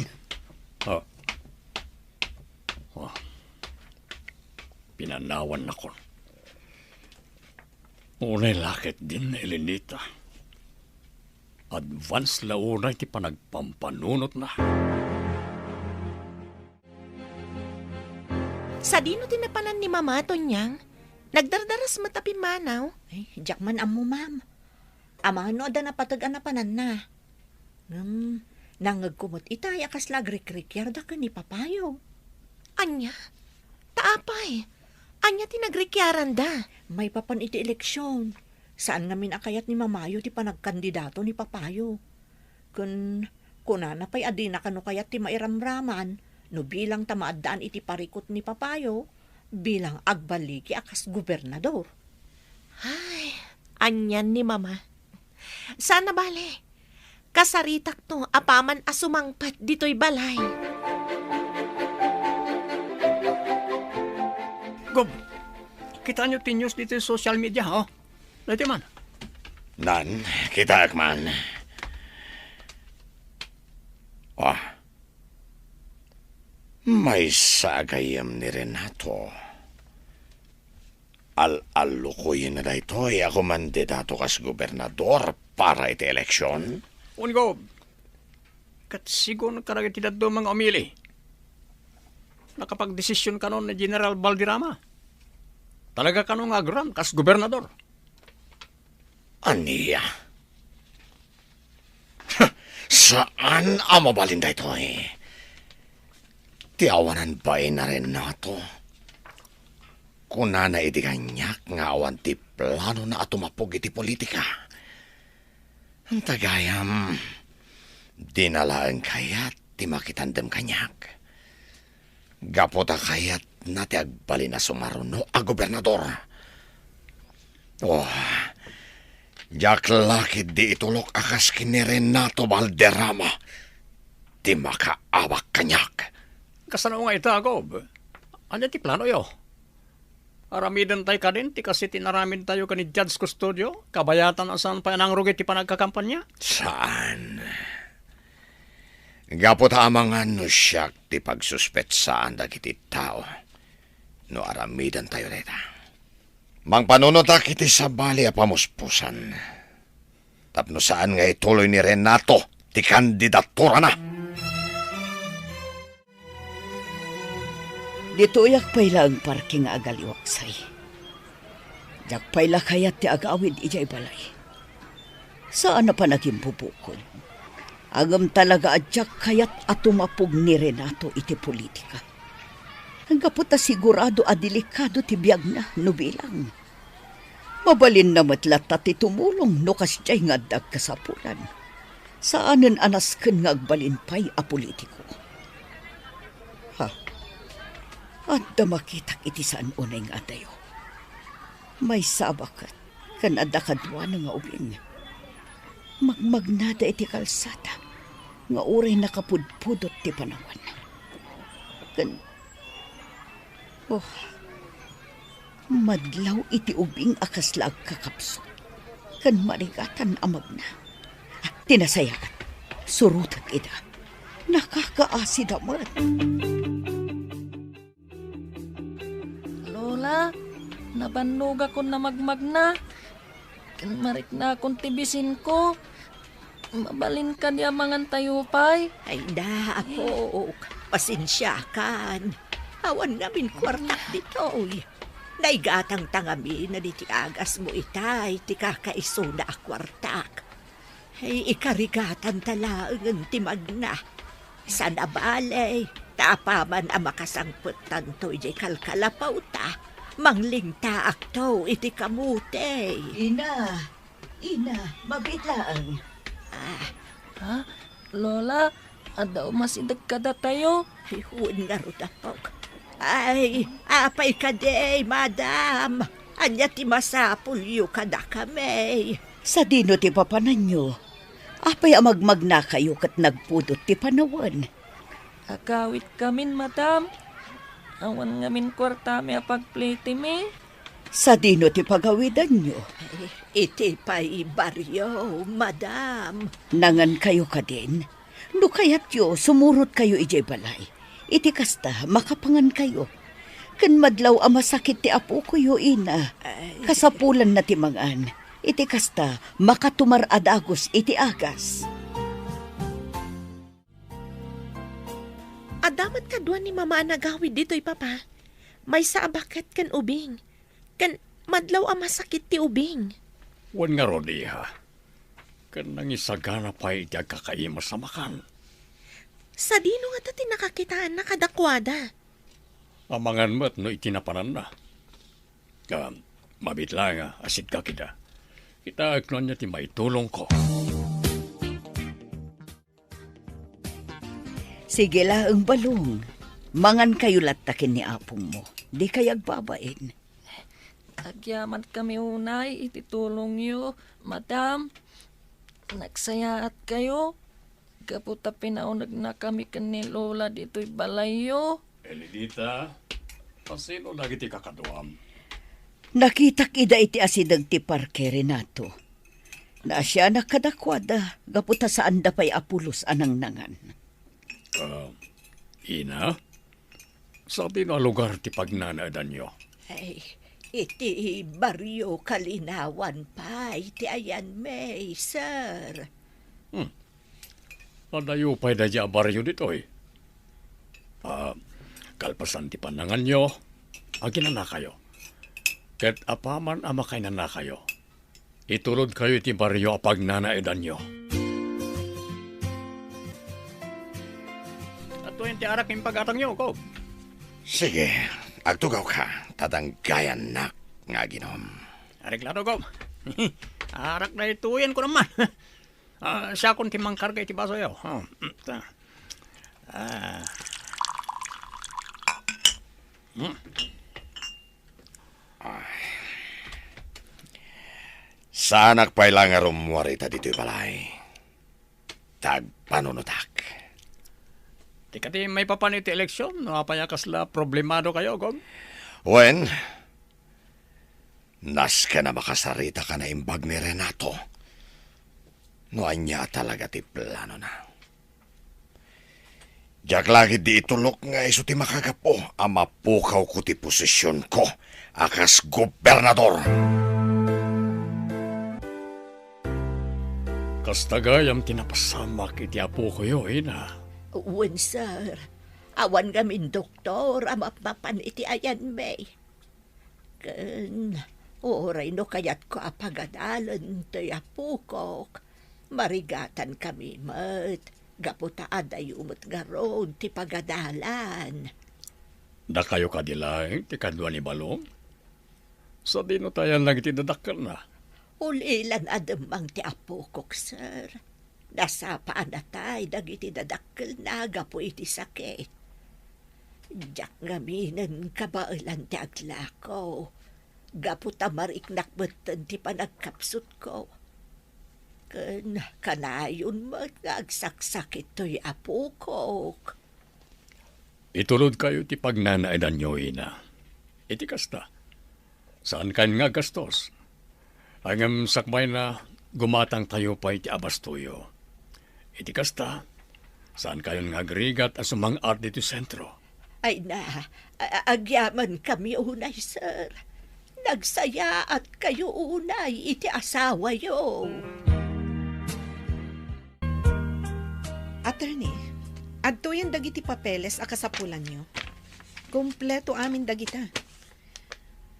Pinanawan na ko. Unay lakit din, Elenita. Advance launay ti panagpampanunot na. Sa dino tinapanan ni Mama Tonyang, nagdardaras matapi manaw. Ay, jakman amo, ma'am. Amano ada na patag-anapanan na. Nangagkumot itay akas lagrik-rikyar da ka ni papayo. Anya? Taapay. Anya tinagrekyaran da. May papan iti eleksyon. Saan nga minakayat ni Mamayo ti panagkandidato ni papayo. Kuna na pa'y adi na kano kayat ti mairamraman, no bilang tamaadaan iti parikot ni papayo, bilang agbaligi akas gobernador. Ay, anyan ni Mama. Sana bale, kasaritak to apaman asumangpat dito'y balay. Gob, kita nyo ti news dito sa social media, ha? Dati man. Nan, kita akman. May sagayam ni Renato. Al-alukoyin na daytoy ako mandidato kas gobernador para iti eleksyon. Ungo, kat sigon karagit ti daddo mga umili. Nakapag-desisyon kanon ni General Valderrama. Talaga kanong agram kas gobernador. Aniya? Saan ang mabalinda ito Tiawanan ba na rin nato? Kuna na iti kanyak nga awan ti plano na atumapog iti politika. Ang tagayam, dinalaan kayat ti makitandem kanyak. Gapota kayat na ti agbali na sumaruno a gobernador. Oh, jak lakid di itulok akas kini Renato Valderrama. Di makaawak kanyak. Kasano nga ita, Gob? Ano ti plano yo? Aramidan tayo ka din, ti kasi tinaramid tayo ka ni Judge Custodio, kabayatan asan pa nang rugit ti panagkakampanya? Saan? Gapot amangan no siyak ti pagsuspetsaan dagiti tao. No aramidan tayo dita. Mang panunotak iti sabali a pamuspusan. Tapno saan nga ituloy ni Renato ti kandidatura na. Dito yak payla ang parking nga agaliwaksay. Yak payla kayat ti agawid ijay balay. Saan na pa naging pupukod? Agam talaga adyak kayat atumapog ni Renato iti politika. Hangga po ta sigurado a delikado ti biyag na no bilang. Mabalin na matlat ti tumulong no kasjay nga dag kasapulan. Saanen anasken nga agbalinpay a politiko. At damakitak iti saan unay nga dayo. May sabakat kan adakadwa na nga ubing. Magmagnada iti kalsata nga uray nakapudpudot ti panawan. Madlaw iti ubing akaslag kakapsot. Kan marigatan amag na. At tinasayaan, surutat ida. Nakakaasid amat. Lola, nabannog ako na magmagna. Kanmarik na akong tibisin ko. Mabalin ka niya mangan tayo pay. Ay da, apo. Pasensya kan. Awan namin kwartak dito. Naigatang tangami na di ti agas mo itay, ti kakaiso na akwartak. Ay ikarigatan talaang ti magna. Sana balay, tapaman ang makasangput tanto iti kalkalapaw ta. Manglingta akto iti kamute. Ina, mabitlaan. Ha? Lola, adaw masidag kada tayo. Ay, huwag nga rutapok. Ay, apay ka day, madam. Anya ti masapulyo kada kami. Sa dino ti papanan nyo, apay amagmagna kayo kat nagpudot ti panawan. Akawit kamin, madam. Awan ngamin kwarta mi apagpliti mi. Sa dino ti pagawidan nyo. Iti pa'y baryo, madam. Nangan kayo ka din. No kayat yo, sumurot kayo ijay balay. Iti kasta, makapangan kayo. Kan madlaw ang masakit ti apo ko yo, ina. Kasapulan na ti mangan. Iti kasta, makatumar adagos iti agas. Adamat kadwa ni mama nagawid dito'y papa. May saabakat kan ubing. Kan madlaw ang masakit ti ubing. Wan nga Rodi, ha? Kan nangisagana pa iti agkakaimas sa makan. Sa dino nga tati nakakitaan na kadakwada. Amangan mo't no itinapanan na. Mabit lang, asid ka kita. Kita agnon niya ti maitulong ko. Sige la ang balong. Mangan kayo latakin ni apong mo. Di kayag babain. Agyaman kami unay, ititulong nyo. Madam, nagsayaat kayo. Kaputa pinaunag na kami ni Lola dito'y balayo. Elidita, pasino lagi ti kakaduam? Nakitak ida iti asidag ti parke Renato. Na siya nakadakwada, gaputa saan da pa'y apulos anang nangan. Ina, sa na lugar ti pagnanaadan nyo? Ay, iti baryo kalinawan pa, iti ayan may, sir. Nadayo pa'y da dya baryo dito eh. Kalpasan ti panangan nyo, agin na kayo. Ket apaman ama kay na kayo. Itulod kayo iti baryo apag nanaidan nyo. At 20 arak yung pag-atang nyo, Gob. Sige, agtugaw ka. Tatanggayan na nga ginom. Areglado, Gob. Arak na ituyan ko naman. Siya kung timangkar kay tibaso yaw. Sanak pa'y lang nga rumwari ta dito'y balay. Tagpanunutak. Di kati may papaniti eleksyon, napayakas la problemado kayo, Gob. Wen, nas ka na makasarita ka na imbag ni Renato. No anya talaga ti plano na. Diyak lagi di itulok nga iso ti makagapo, ama pukaw ko ti posisyon ko, akas gobernador. Kastagayam tinapasamak iti apo ko yun, ina. Uwan, sir. Awan gamin doktor, amapapan iti ayan may. Ken, oray no kayat ko apagadalan tayo apukok. Marigatan kami mat. Gaputaan ay umot garod ti pagadalan. Da kayo kadilaing, ti kadwa ni Balong? Sa dino tayan lang iti dadakal na. Ulilan adamang ti apukok, sir. Nasapaan na tayo dagiti dadakkel na gapo iti sakit. Diyak ngaminan kabailan ti aglako. Gapo tamariknak betan ti panagkapsut ko. Ken kanayon magsagsakit to'y apukok. Itulod kayo ti pagnanaidan nyo, ina. Iti kasta. Saan kayo nga gastos? Angam sakbay na gumatang tayo pa iti abastuyo. Iti kasta. Saan kayo nga agrigat as sumang art dito sentro? Ay na, agyaman kami unay, sir. Nagsaya at kayo unay iti asawa yo. Attorney, adto yan dagiti papeles a kasapulan nyo. Kompleto amin dagita.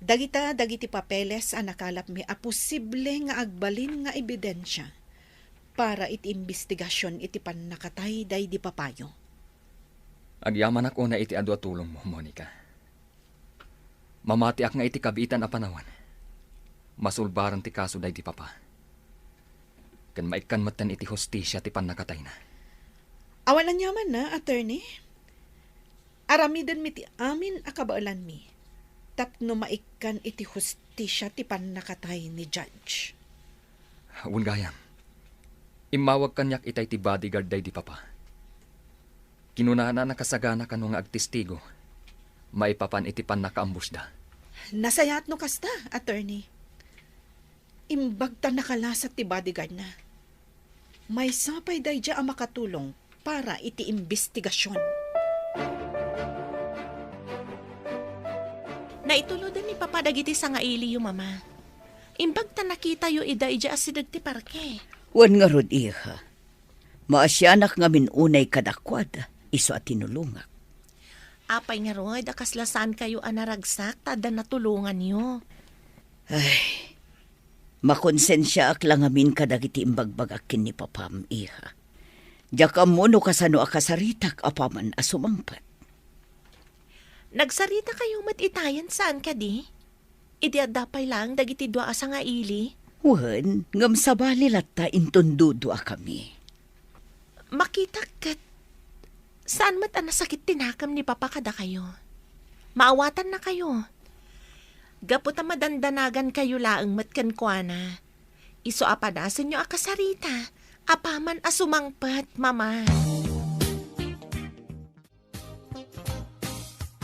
Dagiti papeles a nakalap mi a posible nga agbalin nga ebidensya para iti investigasyon iti pannakatay day di papayo. Agyaman ako na iti adu at tulong mo, Monica. Mamati ak nga iti kabitan a panawan. Masulbaran ti kaso day di papa. Kan maikan matan iti hostisya ti pannakatay na. Awalan yaman na, attorney. Aramiden mi ti amin akabaalan mi. Tapno maikan iti hostisya ti pannakatay ni judge. Gayam. Imawag kanyak itay ti bodyguard day di papa. Kinunana nakasagana kano nga agtestigo. Maipapan iti pannakaambusda. Nasayat no kasta, attorney. Imbagta nakalasat ti bodyguard na. May sapay day dya ang makatulong para iti investigasyon. Naitulodan ni Papa dagiti sa nga ili yu, mama. Imbag ta nakita yu ida ija asidag ti parke. Wan nga rod iha. Maasyanak nga minunay kadakwad, iso at tinulungak. Apay nga rod, akaslasan kayo anaragsak, tada natulungan yu. Ay, makonsensya ak lang amin kadagiti imbagbagakin ni papam, iha. Diyakam mo no kasano akasaritak apaman asumangpat. Nagsarita kayo matitayan saan ka di? Idiadapay lang dagiti dua asa nga ili. Wan, ngam sabali latta intundudwa kami. Makita kat, saan mat anasakit tinakam ni Papa kada kayo? Maawatan na kayo. Gapot na madandanagan kayo laang matkan kwa na. Iso apadasan nyo akasarita. Apaman asumangpat, mama.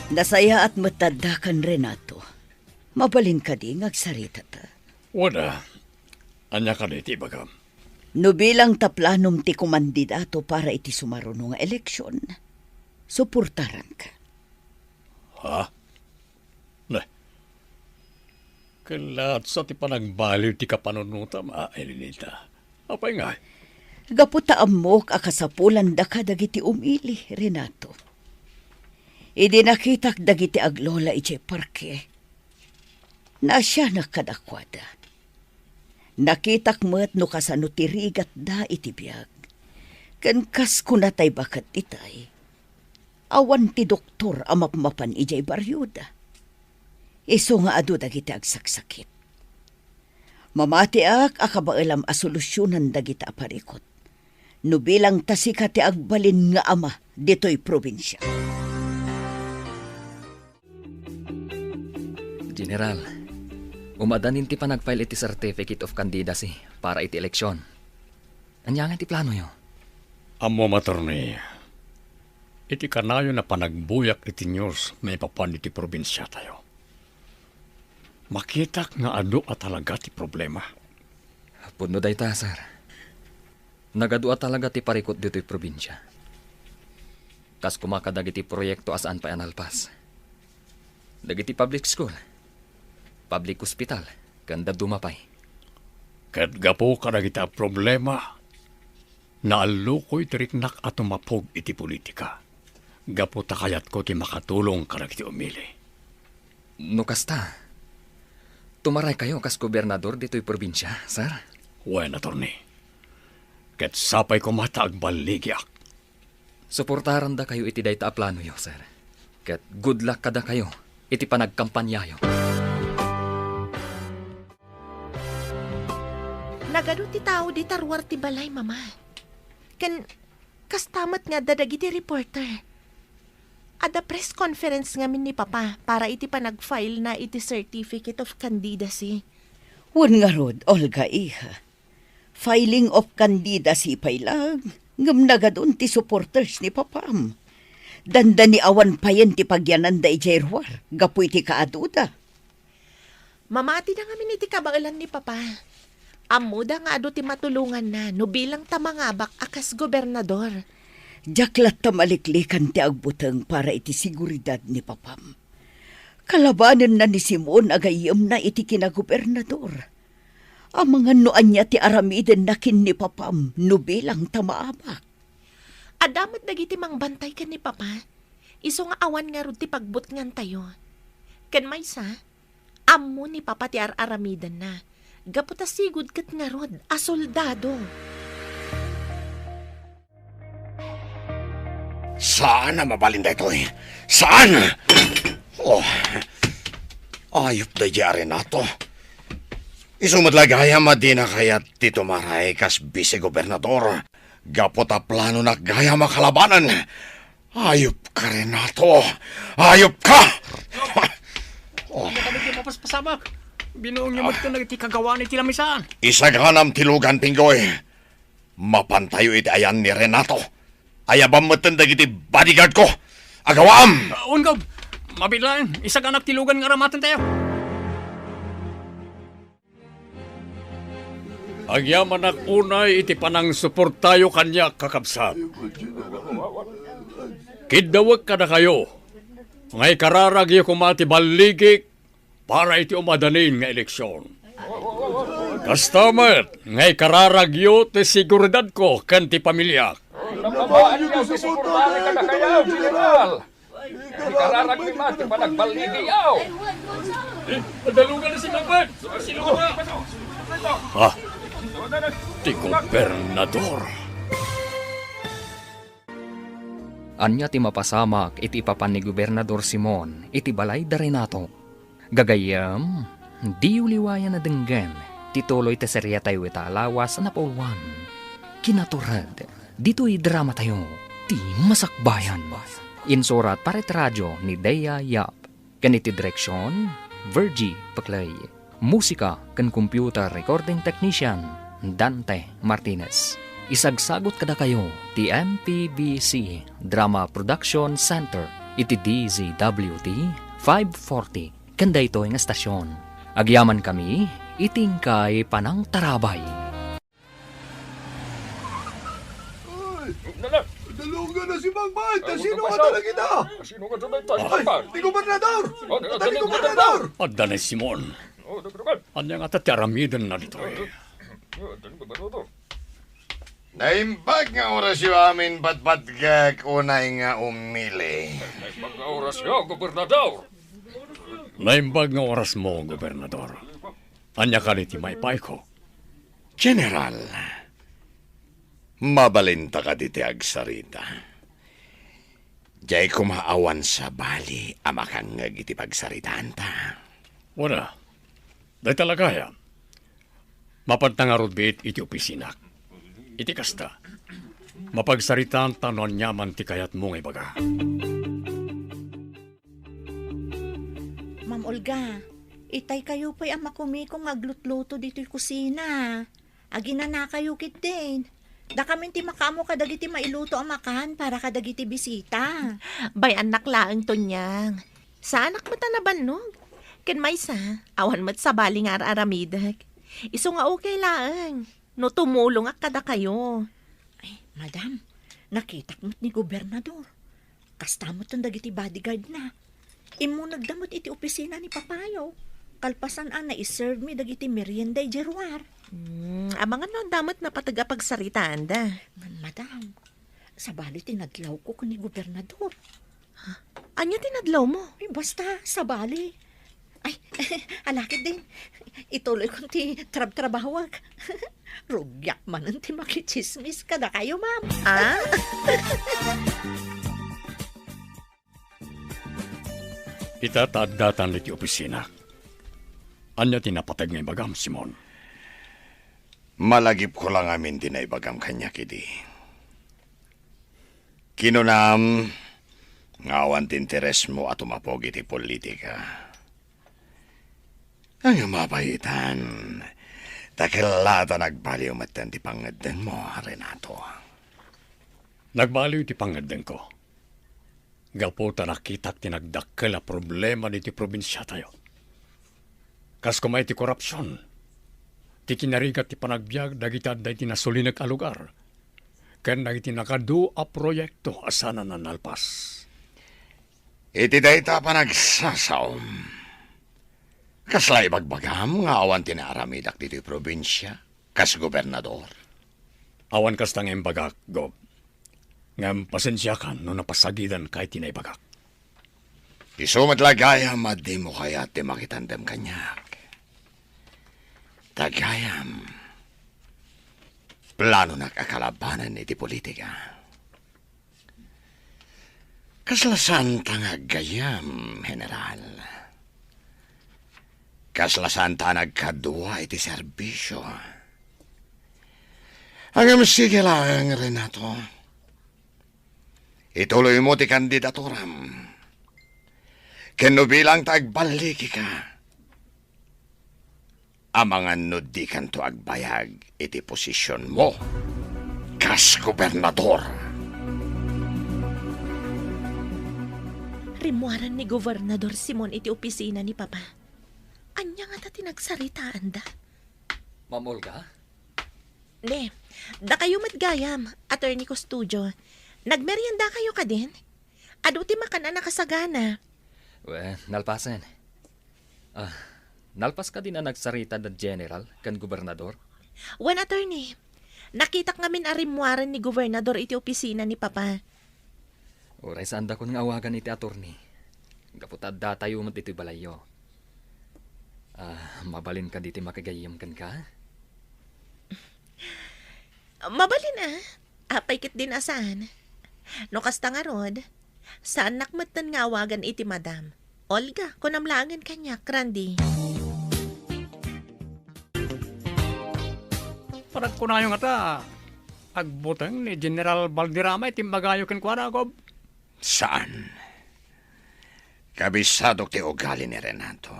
Nasaya at matadakan, Renato. Mabalin ka di ngagsarita ta. Wala. Anya ka na iti bagam. No bilang taplanom ti kumandidato para iti sumaruno nga eleksyon, suportaran ka. Ha? Ne. Kalat sa ti panagbaliw ti kapanunuta, Elenita. Apay nga. Gaputa amok akasapulan da ka dagiti umili, Renato. Idi nakitak dagiti aglola iti parke. Na siya nakadakwada. Nakitak mo't no kasano tirigat da iti biyag. Kan kas kunatay bakat itay. Awan ti doktor amapmapan ijay baryuda. Iso nga adu dagiti agsaksakit. Mamati akabailam a solusyonan dagiti aparikot. No bilang tasika ti agbalin nga ama dito'y probinsya. General, umadanin ti pa nagfile iti certificate of candidacy para iti eleksyon. Anyangan ti plano yo? Amo matorni, iti kanayo na panagbuyak iti news may papan iti probinsya tayo. Makitak nga adu at talaga ti problema. Puno day ta, sir. Nagadu at talaga ti parikot dito'y probinsya. Kas kumakadag iti proyekto asaan pa analpas. Dagiti public school, public hospital, kanda dumapay. Kat gapo kadagita problema, naalukoy tiriknak at umapog iti politika. Gapo takayat ko ti makatulong kadagiti umili. No kasta, tumaray kayo kas gobernador dito'y probinsya, sir? Wen, attorney. Kat sapay ko mata agbaligyak. Suportaran da kayo iti dayta a plano yo, sir. Kat good luck kada kayo iti panagkampanyayo. Nagano ti tao di tarwar ti balay, mama. Kastamat nga dadagiti reporter. Ada press conference ngamin ni Papa para iti panag-file na iti certificate of candidacy. Wan nga rod, Olga iha. Filing of candidacy pay lang. Ngam nagadun ti supporters ni Papam. Danda ni awan payen ti pagyanan da ijerwar. Gapoy ti kaaduda. Mamati na ngamin iti kabailan ni Papa. Amuda nga ado ti matulungan na no bilang tamangabak akas gobernador. Jaklat tamaliklikan ti agbuteng para iti seguridad ni Papam. Kalabanan na ni Simon agayam na iti kinagobernador. Ang mga noan niya ti aramiden na kin ni Papam no bilang tamaabak. Adamat dagiti mangbantay kan ni Papa. Iso nga awan nga rod ti pagbutngan tayo. Ken maysa, ammo ni Papa ti aramidan na. Gaputa sigud ket nga rod a soldado. Saan na mabalinda ito eh? Saan? Oh, ayop da jari na to. Isumadlagaya madina kaya Tito Maray kas vice-gobernador. Gapota plano na gaya makalabanan. Ayop ka rin na to. Ayop ka! Oh. Kami ti mapaspasamak. Binuong niyo magto na iti kagawa ni tilamisaan. Isaghanam tilugan pinggoy. Mapantayo iti ayan ni Renato. Ayabam matandag iti bodyguard ko. Agawam! Ungob, mabilan. Isaganak tilugan nga ramatan tayo. Agyaman ak unay iti panang suportayo kanya kakabsat. Kidawag ka na kayo. Ngay kararagyo kumati baligik para iti umadanin nga eleksyon. Kastamat, ngay kararagyo ti seguridad ko kan ti pamilya. Nababaan niyo si suportari ka na kayaw, General. Ikararag ni Mati pa nagbaligiyaw. Padalugan na si Magban. Silugan na. Ha? Ti gobernador. Anya ti mapasamak iti papan ni Gobernador Simon iti balay da Renato. Gagayam, di uliwayan na denggan ti tuloy ti serya tayo ita alawas na pauwan. Kinaturad, dito'y drama tayo ti masakbayan. Insurat paret radyo ni Dea Yap. Ganiti direksyon, Virgie Paclay. Musika kan computer recording technician, Dante Martinez. Isagsagot kada kayo ti MPBC Drama Production Center iti DZWT 540 kanda ito ang estasyon. Agyaman kami iting kay Panang Tarabay. Dalugan na si Magban! Sino ka talaga kita? Sino ka talaga? Di gobernador! Di gobernador! Adda na Simon. Anya nga tataramidan na dito eh. Naimbag nga oras yung amin bat-bat kag unay nga umili. Naimbag nga oras yo, Gobernador. Naimbag nga oras mo, gobernador. Anya ka niti maipay ko. General, mabalinta ka diti agsarita. Diyay kumaawan sa bali amakangag iti pagsaritaan ta. Wala. Dahil talaga ya. Mapagtangarod bit iti opisinak. Iti kasta. Mapagsaritaan tanon nyaman ti kayat mong ibaga. Ma'am Olga, itay kayo pa'y ang makumikong aglutluto dito'y kusina. Agina na kayo kit din. Da kami ti makamo kadagiti mailuto ang makan para kadagiti bisita. Bay anak laang to niyang. Sa anak mo na banog. Ken maysa, awan mat sa bali nga aramidag. Iso nga okay laang. No tumulong ak kada kayo. Ay, madam, nakitak mo't ni gobernador. Kastamot ang dagiti bodyguard na. Imo nagdamot iti opisina ni Papayo. Kalpasan ang na-serve mi dagiti merienda jerwar. Abangan no damot na patagapagsaritaan da. Madam, sa bali tinadlaw ko ni gobernador. Anya tinadlaw mo? Ay, basta, sa bali. Ay, alakit din. Ituloy kong ti trabahawag. Rugyak man ang ti makichismis kada kayo, ma'am. Ah? Itatadatan iti opisina. Anya tinapatag nga ibagam, Simon. Malagip ko lang amin din na ibagam kanya kidi. Kinunam, ngawan tinteres mo at umapog iti politika. Ang mapayitan, takilata nagbaliw matan ti pangadden mo, Renato. Nagbaliw iti pangadden ko. Gapo ta nakitak tinagdakkel a problema niti probinsya tayo. Kas kumay ti korupsyon, ti kinarigat ti panagbiag dagitad da iti nasulinag a lugar. Ken dagiti nakadu a proyekto asana na nalpas. Iti dayta pa nagsasaom. Kaslay bagbagam nga awan tinaramidak dito probinsya, kas gobernador. Awan kas tang embagak, Gob. Ngam pasensya kan no napasagidan kay tinaybagak. Isumat lagayam at di mo kaya ti makitandem kanyak. Tagayam. Plano nakakalabanan iti politika. Kaslasan tangag gayam, General. Kaslasan tanag kadua iti serbisyo. Agam sige lang, Renato. Ituloy mo ti kandidaturam. Keno bilang tagbaliki ka. Amangan no di kanto agbayag iti posisyon mo. Kas gobernador. Rimuaran ni Gobernador Simon iti opisina ni Papa. Anya nga ta tinagsaritaan da? Ma'am Olga? Ne, da kayo matgayam, Attorney Custodio. Nagmerienda kayo ka din? Ado ti makan na nakasagana. Nalpasan. Nalpas ka din na nagsarita da General kan Gobernador? Wen, Attorney, nakitak ngamin arimuaran ni Gobernador iti opisina ni Papa. Oray saan da ko nga awagan iti attorney. Kaputad da tayo mo iti balayo. Mabalin ka diti makagayam kan ka? Mabalin Apaykit din asaan. No kasta nga rod, saan nakmatan nga awagan iti Madam Olga, kunamlangan kanya, Randy. Parag ko na yung ata. Agbutang ni General Valderrama itimbagayo ken kuara, Gob. Saan? Kabisado ti ugali ni Renato.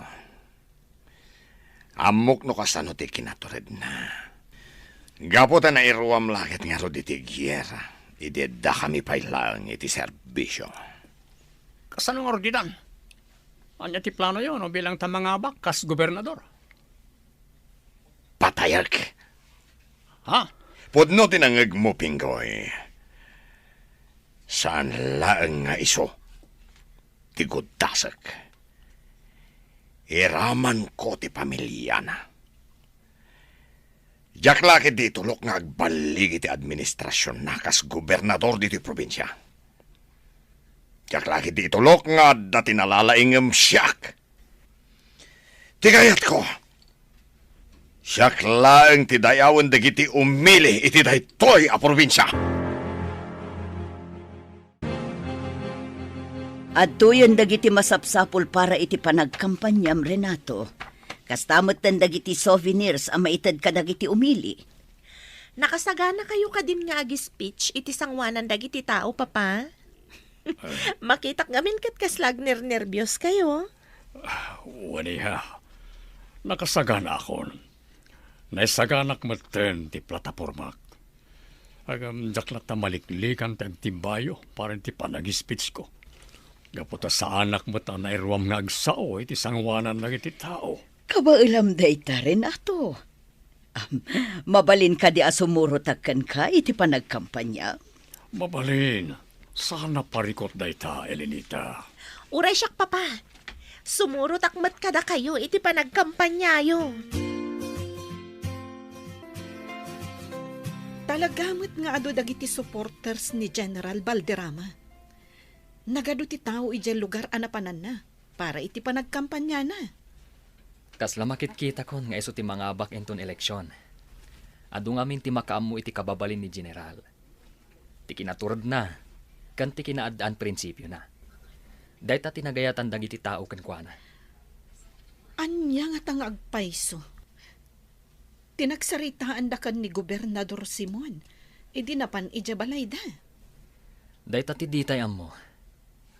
Amok no kasano ti kinatured na. Gaputan na iruam lakit nga ro iti gyera. Ideda kami pailang iti serbisyo. Kasano nga ordinan? Anya ti plano yun o bilang tamangabak kas gobernador? Patayag. Ha? Pudno tinangag mo, Pinggoy. Saan laang nga iso? Tigudasak. Iraman ko ti pamilya na. Jak laki di tulok nga agbaligi ti administrasyon na kas gobernador dito probinsya. Jak laki di tulok nga dati nalalaingam siyak. Tigayat ko. Siyak laeng ti dayawan dagiti umili iti daytoy a probinsya. At tuyon dagiti masapsapul para iti panagkampanyam, Renato. Kastamot tan dagiti souvenirs ang maitad ka dagiti umili. Nakasagana kayo kadim nga agi speech iti sangwanan dagiti tao, Papa. Makitak ngamin kat kaslag nervyos kayo. Wani ha. Nakasagana ako. Naisaganak maten ti platapormak. Agam jaklat na maliklikan ti timbayo para ti panag-speech ko. Gaputa sa anak mo ta nairuam nga agsao iti sangwanan na iti tao. Kabailam dayta, Renato. Mabalin ka di asumurutakan ka iti panagkampanya. Mabalin. Sana parikot dayta, Elenita. Uray siyak, Papa. Sumurot akmat kada kayo iti panagkampanyayo. Talagamit nga ado dagiti supporters ni General Valderrama. Nagado ti tao iti lugar anapanan na para iti panagkampanya na. Kasla makit-kita kon nga iso ti mga abak enton eleksyon. Adu ngamin ti makaamu iti kababalin ni General. Ti kinaturod na, kan ti kinaadaan prinsipyo na. Dahit tinagayatan dagiti tao kenkwana. Anya nga tang agpaiso. Tinagsaritaan da kan ni Gobernador Simon. Idi napan ijabalay da. Dahit ti ditay ammo.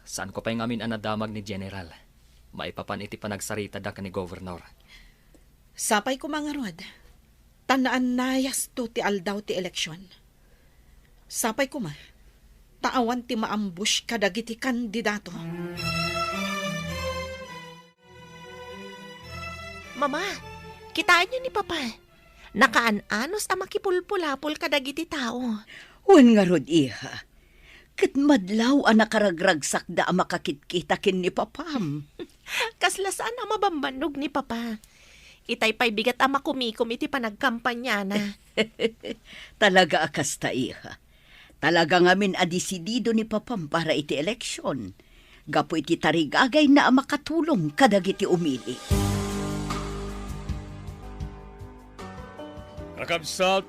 Saan ko pa'y ngamin anadamag ni General? Maipapan iti panagsarita da ka ni Governor. Sapay ko mga rod. Tanaan nayas to ti aldaw ti eleksyon. Sapay ko taawan ti maambush kadagiti kandidato. Mama, kitaan niyo ni Papa. Nakaanos ang makipulpulapol kadagiti tao. Wan nga rod, iha. Kat madlaw ang nakaragragsak da ang makakitkitakin ni Papam. Kaslasaan ang mabambanog ni Papa. Itay pa'y bigat ang makumikom iti panagkampanya na. Talaga akas ta, iha. Talaga ngamin adisidido ni Papam para iti eleksyon. Gapo iti tarigagay na ang makatulong kadagiti umili. Kakabsat,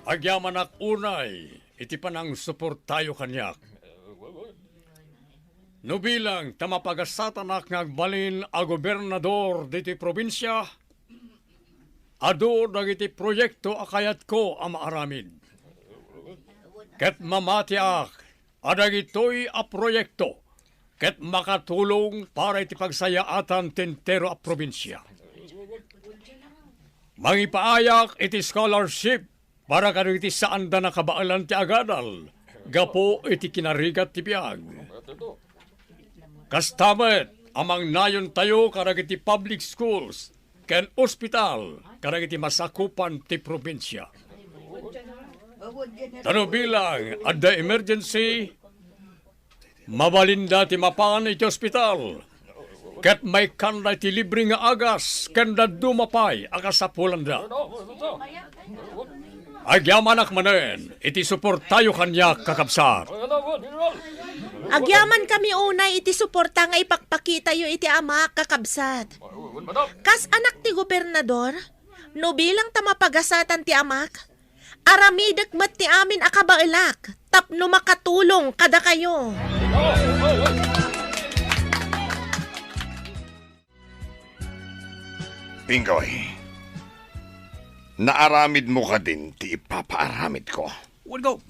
agyaman ak unay, iti panang suportayo kanyak. No bilang tamapagasatan ak ngagbalin a gobernador diti probinsya, ado dagiti proyekto akayat ko ang maaramid. Ket mamati ak, adagitoy a proyekto, ket makatulong para iti pagsayaatan tentero a probinsya. Mangipaayak iti scholarship para kadagiti saan da nakabaalan ti agadal, gapo iti kinarigat ti biyag. Kastamet, amang nayon tayo kadagiti public schools, ken ospital kadagiti masakupan ti probinsya. Tano bilang, adda emergency, mabalinda ti mapan iti ospital, ket may kanda ti libre nga agas, kanda dumapay akasapulan da. Agyaman ak manen, iti suportayo kanyak kakabsat. Agyaman kami unay iti suporta nga ipakpakita yo iti ama kakabsat. Kas anak ti gobernador, no bilang tamapagasatan ti amak, aramidak mat ti amin akabailak, tapno makatulong kada kayo. Pingoy, naaramid mo ka din ti ipapaaramid ko. Walgo,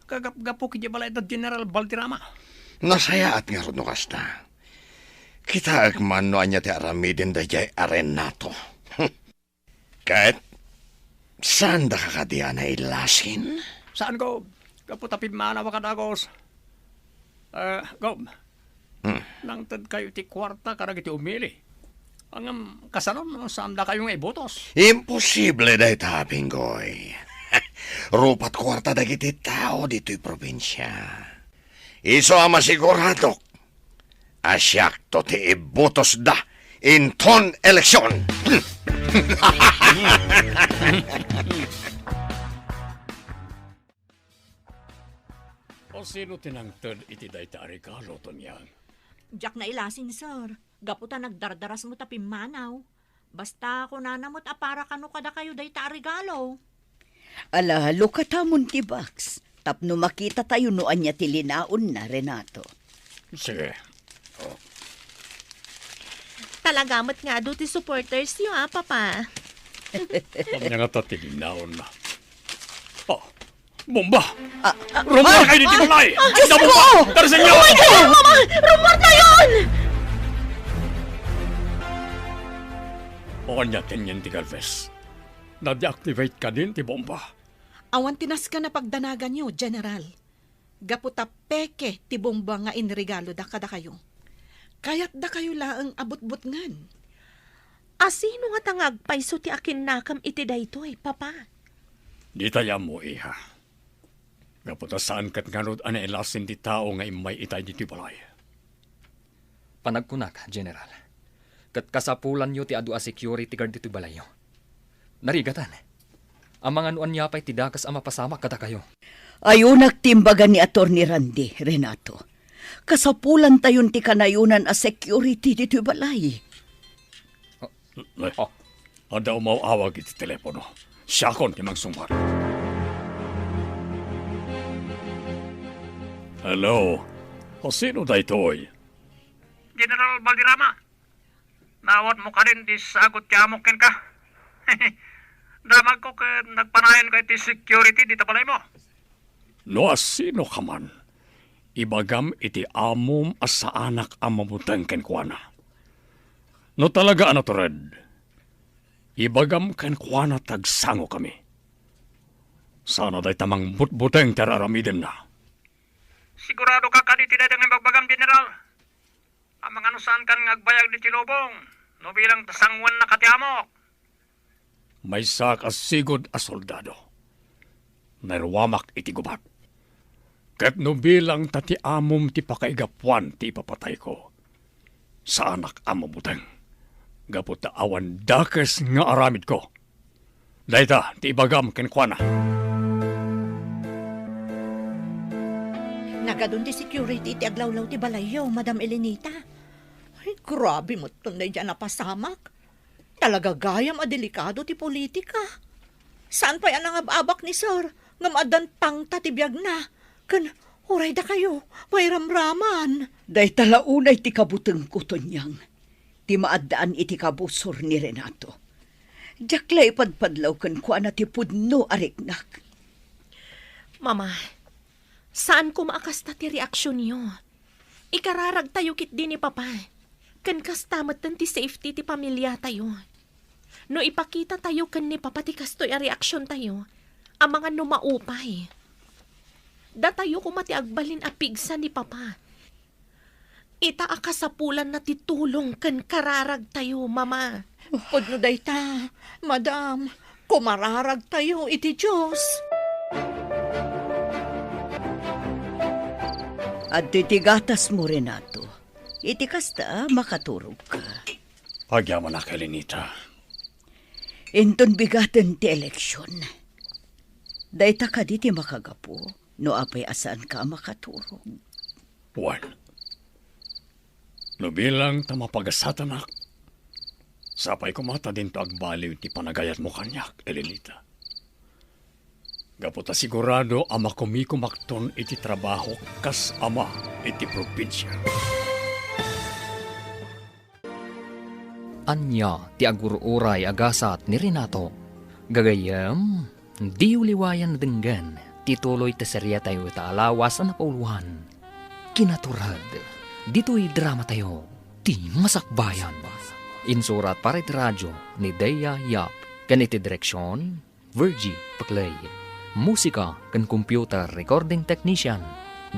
kagap-gapo kiti balay da General Valderrama. Nasaya at nga ron no kasta. Kita agman no anya ti aramidin da jay Renato. Kahit saan da kakadiyan na ilasin? Saan ko? Kapo tapid manawa kadagos. Go. Nang tad kayo ti kwarta karag iti umili. Ang kasanon, saan da kayo nga ibotos? Imposible da ita, Pingoy. Rupat kwarta da kiti tao dito'y probinsya. Iso ang masigurado. Asyak to ti ibotos da in ton eleksyon. O sino tinangtad iti dayta regalo to niyan? Diyak na ilasin, sir. Gaputa nagdardaras mo tapim manaw. Basta ko nanamot para kano kada kayo day ta regalo. Ala, lukatamon ti Bax. Tapno makita tayo noan niya tilinaon na, Renato. Sige. Talagamot nga do ti supporters niyo, Papa. Kanya nga tatilinaon na. Oh, bomba! Rumor kayo dito balay! Diyos ko! Darasan niyo! Mama! Rumor na yun! O kanya kanyan ti Galvez. Na-deactivate ka din ti bomba. Awan tinas ka na pagdanagan niyo, General. Gaputa peke ti bomba nga inregalo da kada kayo. Kayat da kayo laang abot-bot ngan. Asino nga tangagpaiso ti akin nakam iti daytoy, Papa? Di tayo mo, iha. Gaputa saan kat nganod ana elasin ti tao nga imay itay dito balay. Panagkunak, General. Kat kasapulan nyo ti adu a security guard dito balayo. Narigatan. Ang mga nuan niya pa'y tidakas ang mapasama kada kayo. Ayaw nagtimbagan ni Atty. Randy, Renato. Kasapulan tayon ti kanayunan a security dito balay. Ada umawawag iti telepono. Siya kon ti magsumbat. Hello? O sino da ito'y? General Valderrama, nawat mo ka rin di sagot yamokin ka. Damag ko ka nagpanayan ka iti security dito balay mo. No asino ka man, ibagam iti amom as sa anak ang mamutang kenkwana. No talaga ano to red, ibagam kenkwana tagsango kami. Sana day tamang butbuteng teraramiden na. Sigurado ka kaditi na ng magbagam, General. Ang mga anusan kan ngagbayag di Tilobong, no bilang tasangwan na katiamok. May sak asigod a soldado. Narwamak iti gubat. Ket no bilang tati amom ti pakaigapuan ti ipapatay ko. Sa anak amamuteng. Gapot ta awan dakes nga aramid ko. Dayta ti ibagam kenkwana. Nagadun ti security ti aglawlaw ti balayo, Madam Elenita. Ay, grabe mo tunay dyan napasamak. Talaga gayam a delikado ti politika. Saan pa yan ang ababak ni Sir? Ngamadan pang tatibiyag na. Kan, oray da kayo, may ramraman. Day talaunay ti kabuteng kuton yang. Ti maadaan iti kabusor ni Renato. Jaklay padpadlaw kan kuana ti pudno ariknak. Mama, saan ko maakasta ti reaksyon niyo? Ikararag tayo kit din ni Papa. Kan kastamat ti safety ti pamilya tayo. No ipakita tayo kan ni Papa ti kastoy a reaksyon tayo, ang mga numaupay. Da tayo kumati agbalin a pigsa ni Papa. Ita akasapulan na titulong kan kararag tayo, Mama. Pudno day ta, Madam, kumararag tayo iti Diyos. At titigatas mo, Renato. Iti kasta makaturog ka. Pagyaman na kay Lenita. Inton bigatan ti eleksyon. Dayta ka di ti makagapo, no apay asaan ka makaturog. Juan. No bilang tamapagasatak. Sapay kumata din to agbaliw ti panagayat mo kanyak, Elenita. Gaputa sigurado ama kumikumakton iti trabaho kas ama iti probinsya. Anya ti agururay agasat ni Renato. Gagayam, di uliwayan denggan, tituloy ta serya tayo taalawas na pauluhan. Kinaturad, dito'y drama tayo, ti masakbayan. Insurat para iti radyo ni Dea Yap, ganiti direksyon, Virgie Paclay. Musika kan computer recording technician,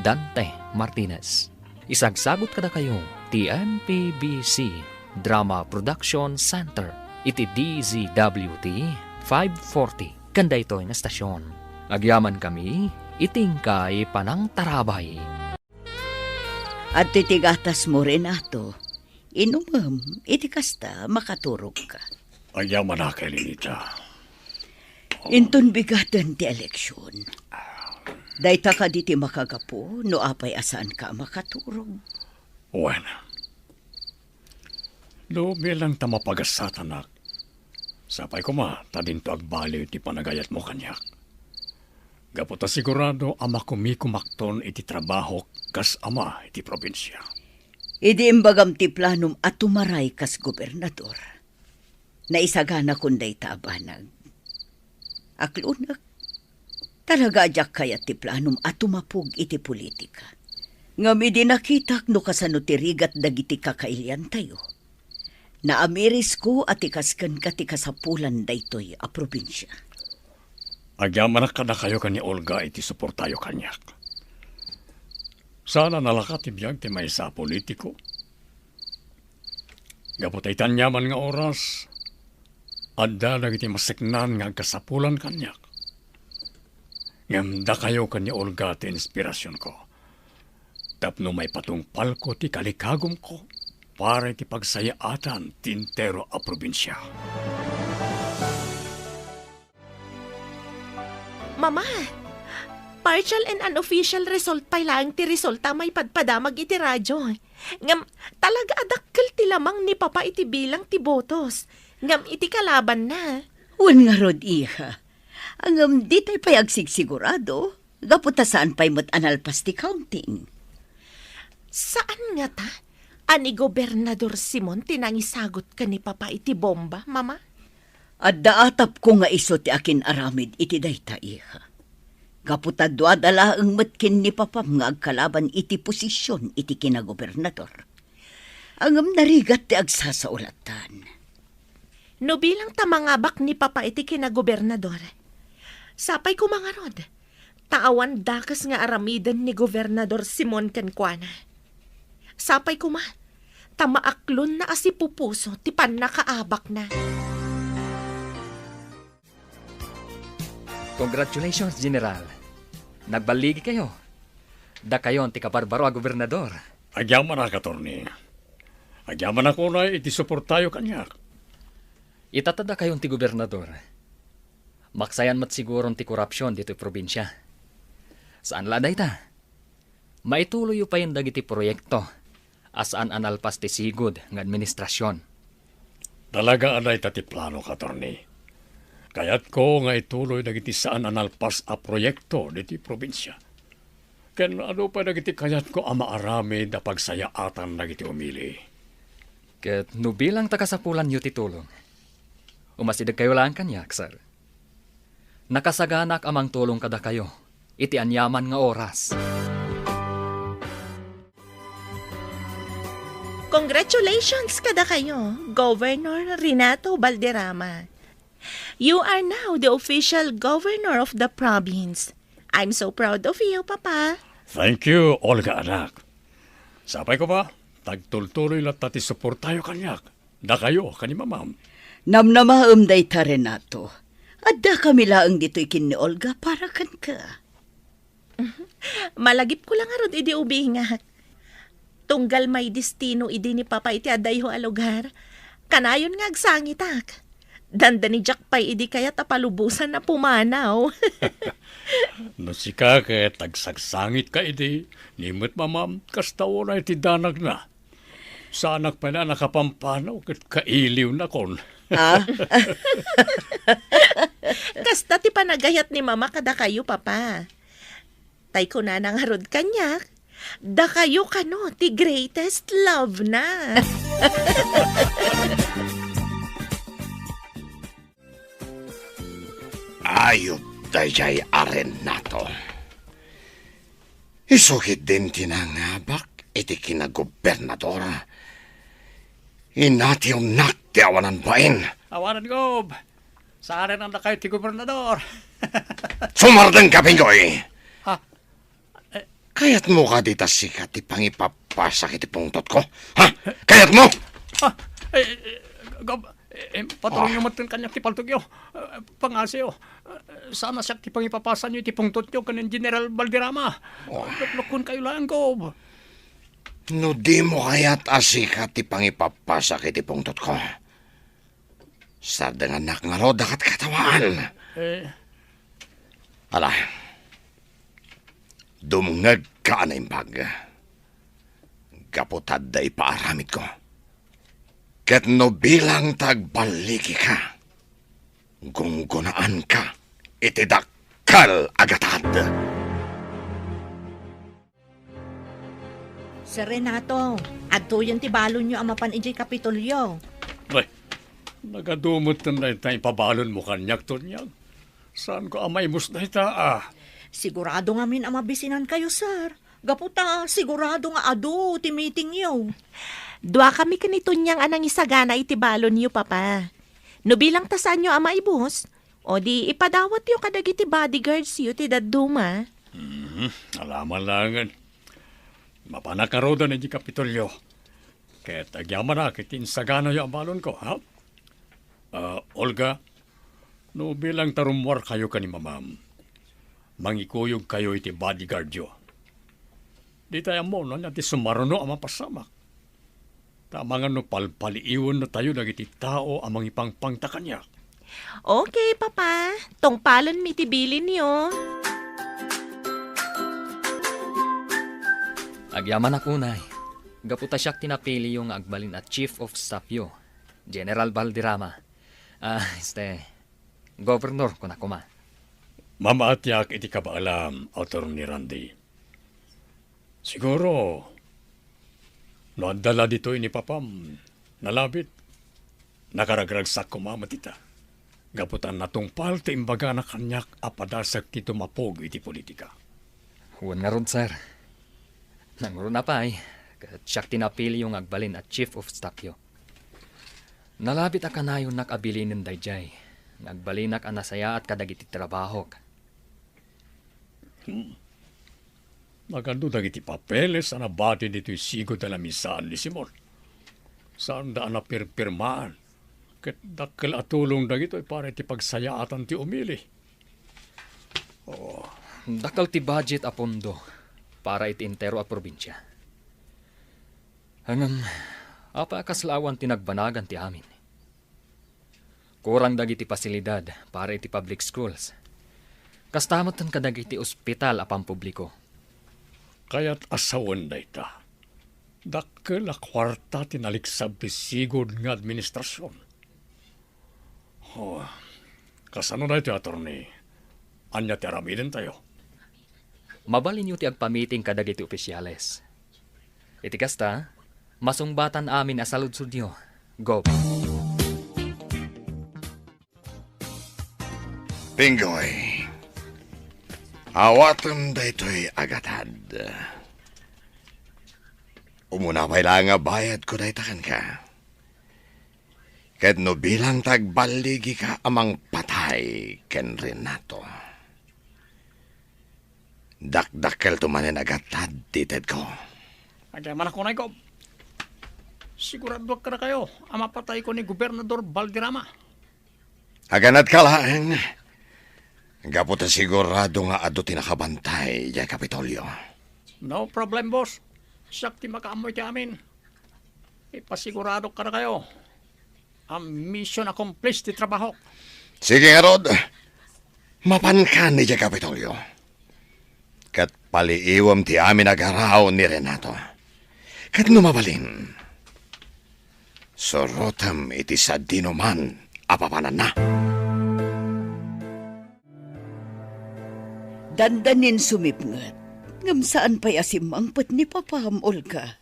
Dante Martinez. Isagsagot kada kayo, ti MPBC Drama Production Center, iti DZWT 540, kanda ito nga stasyon. Agyaman kami, iting kay Panang Tarabay. At titigatas mo, Renato. Inumam, iti kasta makaturog ka. Agyaman na kay Lenita. Inton bigatan ti eleksyon. Dayta ka di ti makagapo, no apay asaan ka makaturog. Juan. No bilang tamapagasatanak, Sapay ko tadinto agbaliw iti panagayat mo kanyak. Gaputa sigurado ama kumikumakton iti trabaho kas ama iti probinsya. Idi imbagam ti planum at tumaray kas gobernador. Naisagana kunday taabanag. Aklunak, talaga adyak kaya ti planum at tumapog iti politika. Ngam idi nakitak no kasano ti rigat dagiti kakailian tayo. Naamiris ko at ikaskan ka ti kasapulan daytoy a probinsya. Agyaman na kayo kani Olga iti suportayo kanyak. Sana nalakat ibiyag ti may sa politiko. Gaputay tanyaman nga oras, adda dagiti masiknan nga kasapulan kanyak. Ngam da kayo kani Olga ti inspirasyon ko. Tapno may patungpal ko ti kalikagom ko para iti pagsayaatan ti entero a probinsya. Mama, partial and unofficial result pa lang ti resulta may padpadamag iti radyo. Ngam, talaga adakkel ti lamang ni Papa iti bilang ti botos. Ngam, iti kalaban na. Wan nga rod, iha. Angam di tayo pa'y agsigurado. Gaputa saan pa'y mat-analpas ti counting. Saan nga ta? Ani Gobernador Simon tinangisagot ka ni Papa iti bomba, Mama? At daatap ko nga iso ti akin aramid iti dayta, iha. Gaputa duadala ang matkin ni Papam nga agkalaban iti posisyon iti kinagobernador. Angam narigat ti agsasaulatan. No bilang tamangabak ni Papa iti kinagobernador, sapay ko mga rod, taawan dakas nga aramidan ni Gobernador Simon Kenkwana. Sapay ko tamaaklon na asipupuso ti pan nakaabak na. Congratulations, General. Nagbaligi kayo. Da kayo ang tikabarbaro a gobernador. Agyaman na, Katorni. Agyaman ako na iti suportayo kanyak. Itatada kayo ti gobernador. Maksayan mat siguro ti korupsyon dito probinsya. Saan laday ta? Maituloy pa yung dagiti proyekto. Asaan analpas ti sigud ng administrasyon. Talaga anay ti plano, Katorni. Kayat ko nga ituloy dagiti saan analpas a proyekto diti probinsya. Ken ano pa dagiti kayat ko amaarami da pagsayaatan dagiti umili. Ket no bilang takasapulan yu ti tulong. Umasidag kayo lang kanyak, sir. Nakasaganak amang tulong kada kayo. Iti anyaman nga oras. Congratulations kada kayo, Governor Renato Valderrama. You are now the official governor of the province. I'm so proud of you, Papa. Thank you, Olga, anak. Sapay ko pa, tagtultuloy lang tati suportayo kanyak. Da kayo, kani mamam. Namnamaam day ta, Renato. Adda kami laang dito'y kin ni Olga para kan ka. Malagip ko lang arod idi ubingak. Tunggal may destino idi ni Papa iti aday ho a lugar. Kanayon nga agsangitak. Danda ni Jack pay idi kaya tapalubusan na pumanaw. No sika kaya tagsagsangit ka idi. Nimot mamam, kastawo na iti danag na. Sa anak pa na nakapampanaw kat kailiw na kon. Kasta ti panagayat ni Mama kada kayo, Papa. Tay ko na nangarod kanyak. Da kayo kano, ti greatest love na. Ayot dayjay aren nato. Isukit din tinangabak iti kinagobernador. Inatiw nak ti awanan bain. Awanan gob. Sa arin ang nakay ti gobernador. Sumardeng ka, Pingoy. Ha? Kayat mo ka dita sikat ti pangipapasak iti pungtot ko? Ha? Kayat mo? Gob, patulong yung matin kanya ti paltugyo. Pangasyo. Sana siya ti pangipapasan nyo ti pungtot nyo kanin General Valderrama. Luklukun kayo lang, Gob. No di mo kaya't asikat ti pangipapasak iti pungtot ko. Sa danganak nga ro dakat katawaan. Ala, dumngag ka na imbag. Gaputad da ipaaramid ko. Ket no bilang tagbaliki ka, gunggunaan ka, iti dakkel agatad. Sir Renato, adtuyan ti balon nyo amapan ijay Kapitolyo. Ay, nagadumot na tayo pabalon mo kanyak to niya. Saan ko amay mus na ita Sigurado nga min amabisinan kayo, sir. Gaputa, sigurado nga adu, ti meeting yo. Dua kami kanito niyang anang isagana iti balon niyo, papa. No bilang tasan niyo ama ibus, o di ipadawat yung kadagiti bodyguards yu ti daduma. Alaman langan. Mapanakaroda na di Kapitolyo. Kaya tagyaman na kitin sagana yung balon ko, ha? Olga, no bilang tarumwar kayo ka ni mamam, mangikuyog kayo iti bodyguard yo. Di tayo mo, no, nati sumaruno ang mapasamak. Tama nga no palpaliiwan na tayo nagiti tao amang ipangpangtakan niya. Okay, papa. Tong palon mitibilin niyo. Agyaman ako, nay. Gaputa siyak tinapili yung agbalin at Chief of Staff yo, General Valderrama. Governor ko na kuma. Mamaatyak iti kabaalam, Autor ni Randy. Siguro, noandala dito ini papam, nalabit, nakaragragsak kumamatita. Gaputan natungpal ti imbaga na kanyak apadasak ti tumapog iti politika. Huwag nga ron, sir. Nangro na pa ay, siyak tinapili yung agbalin at Chief of Staff yo. Nalabit akanayon nakabilinin dayjay. Nagbalinak anasaya at kadagiti trabaho. Magando dagiti papeles na nabati dito'y sigo dala misaan ni Simon. Saan daan na pirpirmaan? Ket dakkel atulong dagito'y para iti pagsayaatan ti umili. Dakal ti budget a pondo para iti entero a probinsya. Hangam, apa kaslawan tinagbanagan ti amin. Kurang dagiti pasilidad para iti public schools. Kastamatan ka dagiti ospital a pampubliko. Kaya't asawan da ita. Dakkel a kwarta tinaliksab ti sigod nga administrasyon. Kasano na ito, attorney? Anya ti aramiden tayo? Mabalin nyo ti agpamiting kadagiti opisyales. Iti kasta, masungbatan amin asaludsud nyo. Go. Pingoy, awatan da ito'y agatad. Umuna pa nga bayad ko da itakan ka. Ket no bilang tagbaligi ka amang patay ken Renato. Dakdakkel tumanin agatad tited ko. Agyaman ako na ko. Sigurado ka na kayo, ang mapatay ko ni Gobernador Valderrama. Aganad ka lang. Gaputa sigurado nga ado tinakabantay ya Kapitolyo. No problem, boss. Sakti makaamoy ti amin. Ipasigurado ka na kayo. Ang mission accomplished ti trabaho. Sige nga, Rod. Mapankan ni ya Kapitolyo. Kat paliiwam ti amin agaraw ni Renato. Kat numabalin. Sorotam iti sa dinuman apapanan na. Dandanin sumipngat. Ngam saan pa'y asimangpat ni Papam, Olga?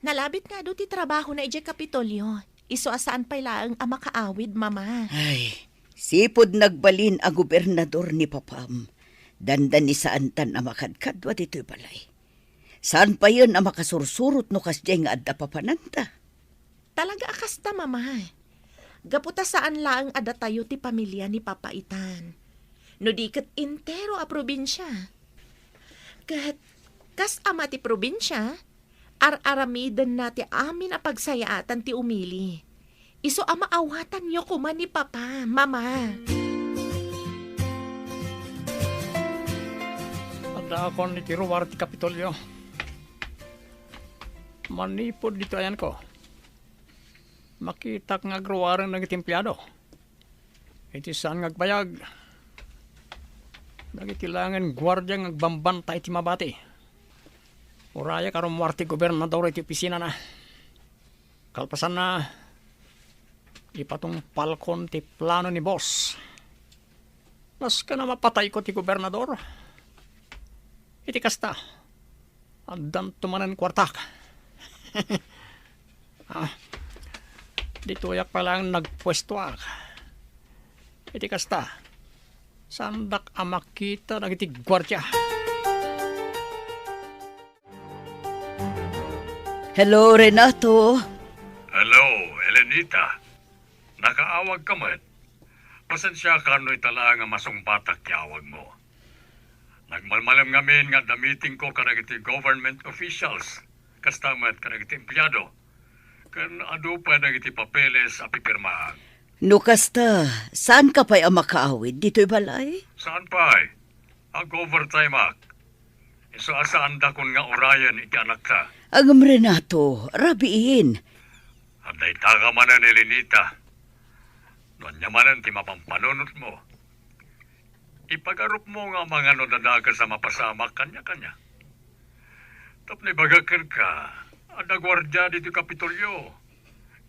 Nalabit nga do ti trabaho na ijay Kapitolyo. Iso asaan pa'y laang ang makaawid, mama. Ay, sipod nagbalin ang gobernador ni Papam. Dandan ni saan tan ang makadkadwa dito'y balay. Saan pa yun ang makasursurot no kasjay nga adda papananta? Talaga akasta, mama. Gaputa saan laang ada tayo ti pamilya ni Papaitan. No di kat intero a probinsya. Kat kas ama ti probinsya, ar-aramidan na ti amin a pagsayaatan ti umili. Iso ama awatan nyo kuman ni Papa, mama. Ada ako ni Tiruwar ti Kapitolyo. Manipod dito ayan ko. Makita nga agruwaran ng itimplado. Iti saan ngagbayag. Nagitilangan gwardya ngagbambantay ti mabati. Uraya karumwar ti gobernador iti opisina na. Kalpasan na, ipatong palkon ti plano ni boss. Nas ka na mapatay ko ti gobernador. Iti kasta. Addan tumanan kwartak. Dito yak palang nagpwesto ak. Iti kasta. Sandak amak kita nagiti gwardya. Hello, Renato. Hello, Elenita. Nakaawag ka man. Pasensya ka no'y tala nga masungpatak kiawag mo. Nagmalmalam ngamin nga the meeting ko kanagiti government officials. Kastamat kanagiti empleyado. Kan ado pa nagiti papeles a pipirmahan. No kasta, saan ka pa'y makaawid? Dito'y balay? Saan pa ay? Overtime ak. Iso asaan da kun nga orayan iti anak ka. Agam Renato, rabiin. Aday taga manan Elenita. Nanyamanan ti mapampanunot mo. Ipagarup mo nga mga nodadaga sa mapasamak kanya-kanya. Tapos bagakan ka, ada gwardya dito Kapitolyo.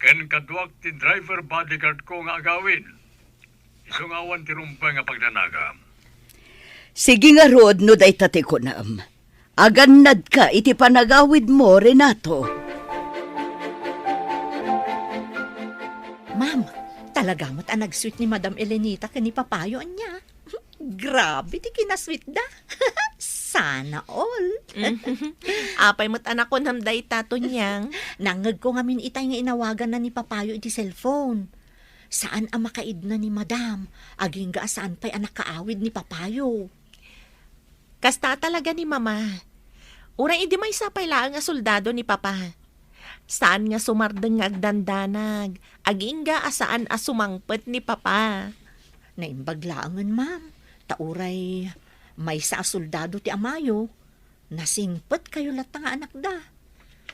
Ken kaduak ti driver bodyguard ko nga agawin. Isungawan ti rumpay nga pagdanagam. Sige nga Rod, no day tate ko naam. Agannad ka iti panagawid mo, Renato. Ma'am, talaga mo't ang nag-sweet ni Madam Elenita kani papayo niya. Grabe, di kinasweet da. Sana all. Apay mo't anak ko namday tato niyang. Nangag ko ngamin itay nga inawagan na ni papayo iti cellphone. Saan ang makaid na ni Madam? Aging ga saan pa'y anak kaawid ni papayo. Kasta talaga ni Mama. Uray idi may sapay laang nga soldado ni Papa. Saan nga sumardeng agdandanag? Aging ga asaan asumangpet ni Papa. Naimbaglaangan, ma'am. Tauray, may sa soldado ti amayo. Nasingpet kayo lata nga anak da.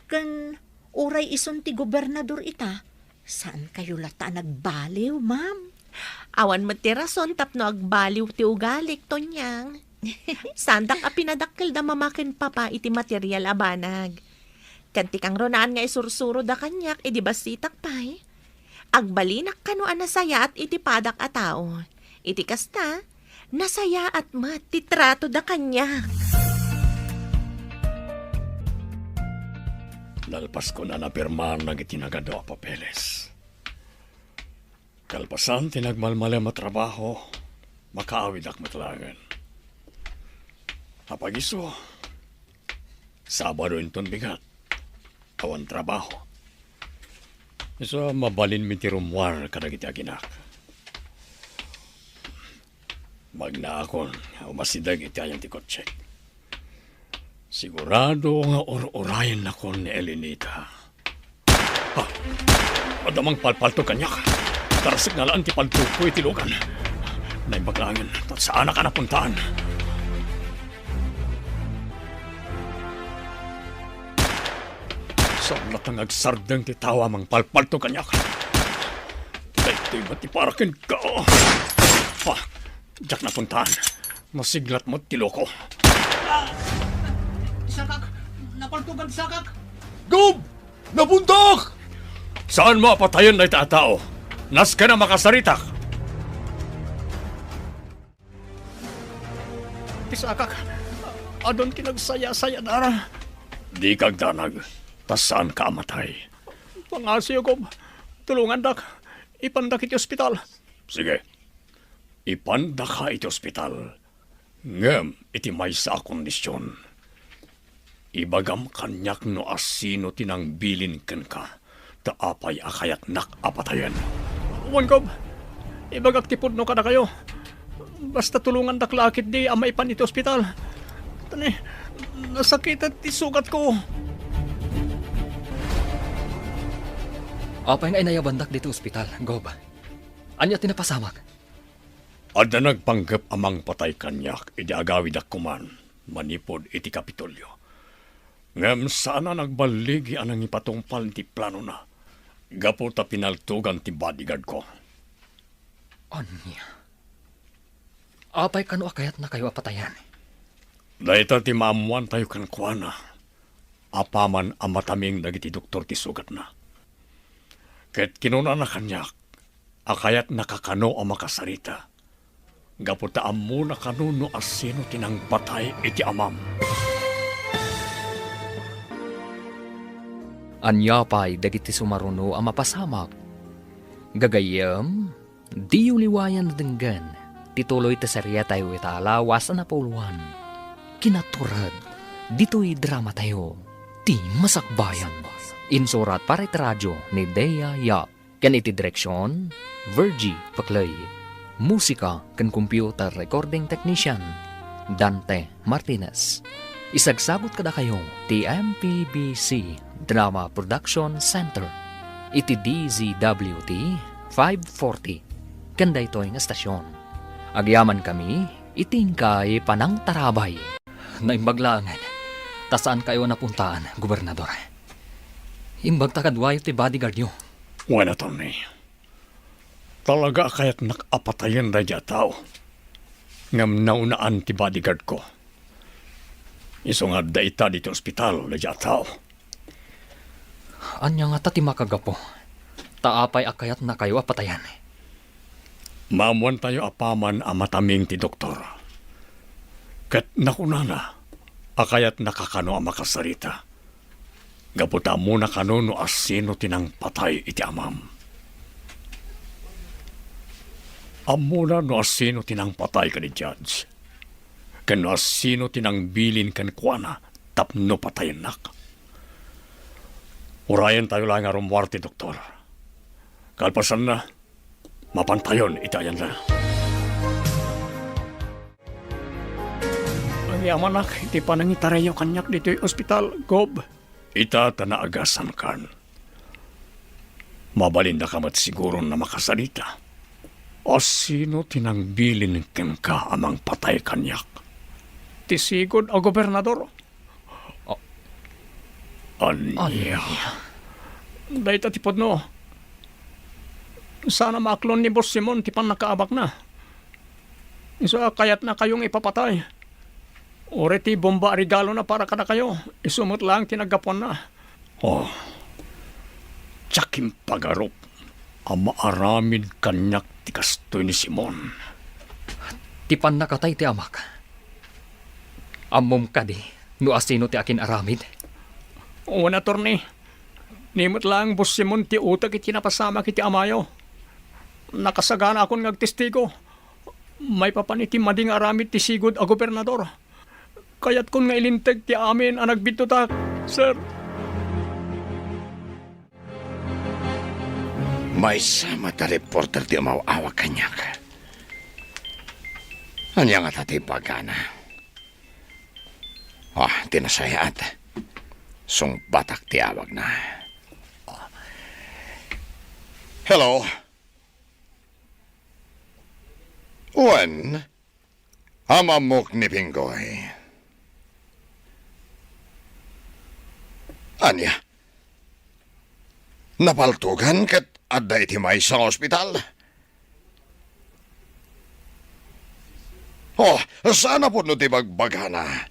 Kan uray ison ti gobernador ita. Saan kayo lata nagbaliw, ma'am? Awan mo ti rason tapno agbaliw ti ugalik to niyang. Sandak a pinadakkel da mamakin Papa iti material abanag. Kanti kang ronaan nga isursuro da kanyak, edi basitak pa'y. Agbalinak kano anasaya at iti padak a tao. Iti kasta, nasaya at matitrato da kanyak. Nalpas ko na napirmahan na itinagado a papeles. Kalpasan tinagmalmalam at trabaho, makaawid ak matlangan. Hapagiso, Sabado inton bigat, awan trabaho. Iso mabalin mi ti rumwar kadagiti aginak. Magna akon, umasidag iti ayang ti kotse. Sigurado nga or-orayan na kon ni Elenita. Ha! Madamang palpalto kanyak. Tarasig na laan ti paltuko iti lugan. Naimbaglangan, tat saan ka napuntaan. Saan natang agsardeng ti tawa mang palpalto kanyak. Dahito'y matiparakin ka. Ha! Diyak napuntaan. Masiglat mo ti loko. Sakak! Napaltugan sakak! Gob! Napuntak! Saan mo apatayan na itatao? Nas ka na makasaritak. Pisakak, adon kinagsaya-saya dara. Di kag danag, tas saan ka amatay? Pangasiyo ko, tulungan dak, ipandak iti ospital. Sige, ipandak ka iti ospital. Ngem, iti may sa kondisyon. Ibagam kanyak no asino tinangbilin ken ka. Taapay akayat nak apatayan. Uwan ko, ibagak tipod no kada kayo. Basta tulungan daklakit di amay pan iti ospital. Tani, nasakit at isugat ko. Apay nga inayabandak dito ospital, Gob. Anya tinapasamak? Ada nagpanggap amang patay kanyak, iti agawid akuman, manipod iti Kapitolyo. Ngem sana nagbaligi anang ipatungpal ti plano na. Gapo ta pinaltugan ti bodyguard ko. Anya? Apay kano akayat na kayo apatayan? Dahita ti maamuan tayo kan kuana. Apaman amataming dagiti doktor ti sugat na. Ket kinuna na kanyak, akayat nakakano ang makasarita. Gaputaan mo na kanuno asino tinang patay iti amam. Anya pa'y dagiti sumaruno ang mapasamak. Gagayam, di uliwayan na denggan, tituloy ta sarya tayo italawas na napuluan. Kinaturad, dito'y drama tayo, ti masakbayan. Insurat para iti radyo ni Dea Yap. Kan iti direksyon, Virgie Paclay. Musika kan computer recording technician, Dante Martinez. Isagsagot kada kayo, ti MPBC Drama Production Center. Iti DZWT 540. Kanda ito yung estasyon. Agyaman kami, itingkay panang tarabay. Naimbaglangan, tasaan kayo napuntaan, gobernador? Imbag takadwayo ti bodyguard nyo. Wala, Tony. Talaga kaya't nakapatayan na dya tao. Ngam naunaan ti bodyguard ko. Isungad da ita dito ospital na dya tao. Anya nga tati makagapo. Taapay akayat na kayo apatayan. Mamuan tayo apaman ang mataming ti doktor. Kat nakunana, akayat nakakano ang makasarita. Gaputa mo na kanuno asino tinang patay iti amam. Amuna no asino tinang patay ka ni Judge. Kano asino tinang bilin kan kuana tapno patayin nak. Urayan tayo lang nga rumwarte, doktor. Kalpasan na, mapantayon itayan na. Ang yaman nak, iti pa nang itareyo kanyak dito yung ospital, Gob. Ita tanaagasan kan. Mabalinda ka mat siguro na makasalita. O sino tinangbilin ken ka amang patay kanyak? Tisigod o gobernador? Anya. Dahil tatipod no. Sana maklon ni Boss Simon tipan nakaabak na. Isa kayat na kayong ipapatay. Oreti bomba regalo na para kada kayo. Isumot lang tinagapon na. Oh. Tsakim pagarop. Ang maaramid kanyak ti kastoy ni Simon. Tipan nakatay ti amak. Amom kadi, no asino ti akin aramid. Oo na, Torni. Nimot lang, Boss Simon, ti utak iti napasama kiti amayo. Nakasagana akong ngagtestigo. May papaniti mading aramid ti sigod a gobernador. Kaya't kung nga ilintag ti amin ang nagbitutak, sir. May sama ta reporter ti umawawa kanyak. Anya nga tati pagana. Tinasayat. Sung batak ti awag na. Hello? Uwan? Amamok ni Pinggoy. Anya? Napaltugan kat adda iti may sa ospital? Sana po no ti bagbagana.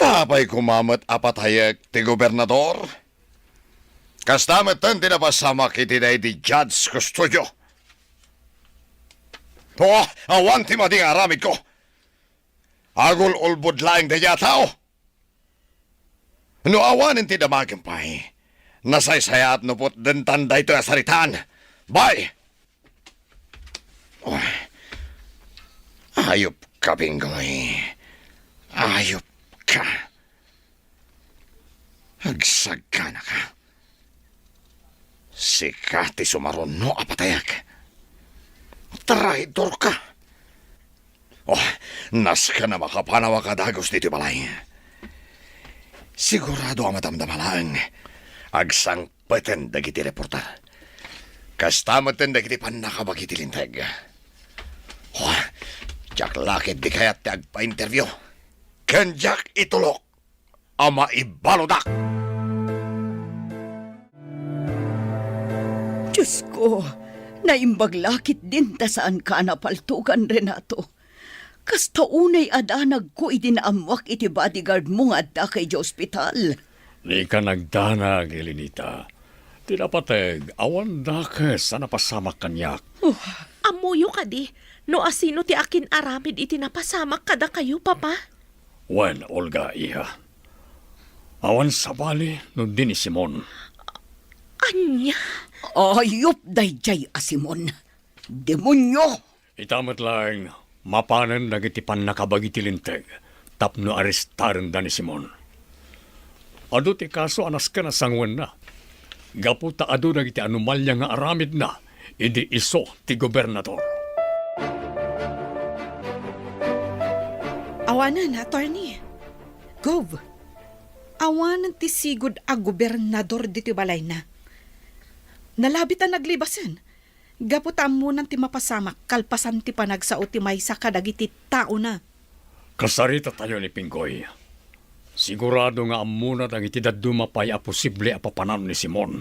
Tapay kumamat apatayag ti gobernador. Kastamat tan tinapasamak iti day di Judge Custodio. Awan ti mading aramid ko. Agul ulbud laing daya tao. No awanin ti damagin pa'y. Nasaysayat no pot den tanday to asaritan. Bye! Ayop ka, Pinggoy. Ayop ka. Agsagka na ka. Sikati sumaron no apatayak. Traidor ka. Nas ka na makapanawa ka dagos dito balay. Sigurado ang matamdamalang. Agsang peten dagiti reporter. Kastamatan dagiti panakabagiti lintag. Jack lakit di kayat ti agpa-interview. Ken Jack itulok. Ama ibalodak. Diyos ko, naimbaglakit din ta saan ka napaltugan, Renato. Kasta unay adanag ko idinaamwak iti bodyguard mo nga adda kay di ospital. Di ka nagdanag, Elenita. Tinapateg, awan dakes sa napasamak kanyak. Amuyo ka di. No asino ti akin aramid iti napasamak kada kayo, Papa? Wen, Olga, iha. Awan sabali no din ni Simon. Anya? Ayop dayjay asimon. Demonyo! Itamat lang, mapanan nagitipan nakabagitilinteg. Tapno arestaren da ni Simon. Ado ti kaso anas ka na sangwan na. Gaputa ado nagiti anomalya nga aramid na. Idi iso ti gobernador. Awanan, attorney. Gov, awanan ti sigod a gobernador dito balay na. Nalabit ang naglibasan. Gaputan mo nang ti mapasamak, kalpasan ti panagsao ti maysa kadagiti tao na. Kasarita tayo ni Pinggoy. Sigurado nga amuna ang itidad dumapay a posible a papanan ni Simon.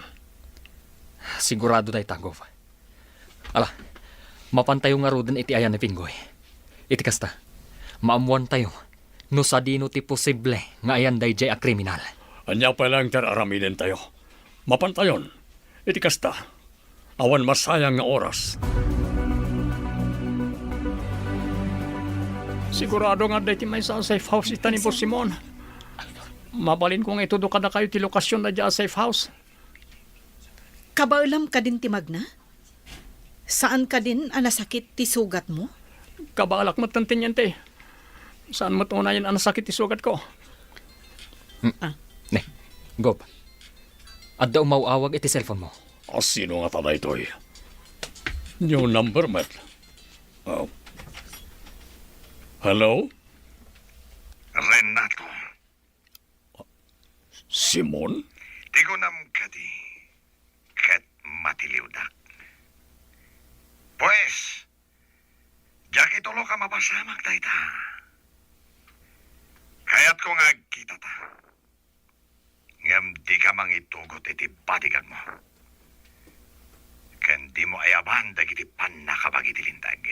Sigurado tayo tagov. Ala, mapantayo nga rodin iti ayan ni Pinggoy. Iti kasta, maamuan tayo. No sa dino ti posible nga ayan dayjay a kriminal. Anya pa lang aramiden tayo. Mapantayon. Iti kasta, awan masayang nga oras. Sigurado nga dahil may sa safe house ita ni Boss Simon. Mabalin ko nga itudo kada kayo ti lokasyon na dyan safe house. Kabaulam ka din ti Magna? Saan ka din anasakit ti sugat mo? Kabalak mo tantin yan, te. Saan mo tunayan ang sakit ti sugat ko? Ne, Gob. Adda umawawag iti cellphone mo. Sino nga tada ito eh? New number, Matt. Hello? Renato. Simon? Tigunam kadi. Ket matiliwdak. Pues, jaki tulo ka mapasamak dayta. Kaya't ko nga kita ta. Ngam di ka mangitugot iti batigan mo. Ken di mo ayaban dagiti panakabagitilindag.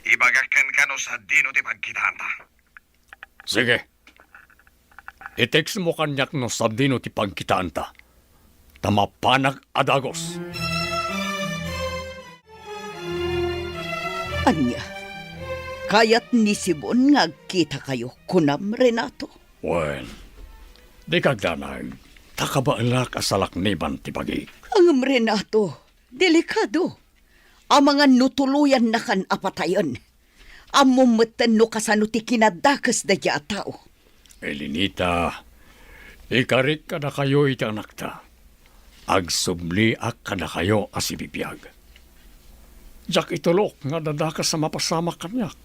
Ibagakan ka no sa dino ti pagkitaan ta. Sige. I-text mo kanyak no sa dino ti pagkitaan ta. Tamapanak adagos. Anya, kayat ni Simon nga kita kayo kunam, Renato. Wen, di kagdanag, takabailak asalak niban ti pagi. Ang Renato, delikado. Ang mga nutuluyan na kan apatayon. Amumatan no kasano ti kinadakas da dya tao. Elinita, ikarik ka na kayo iti anak ta. Agsubli ak ka na kayo asibibiyag. Jak itulok nga dadakas sa mapasama kanyak.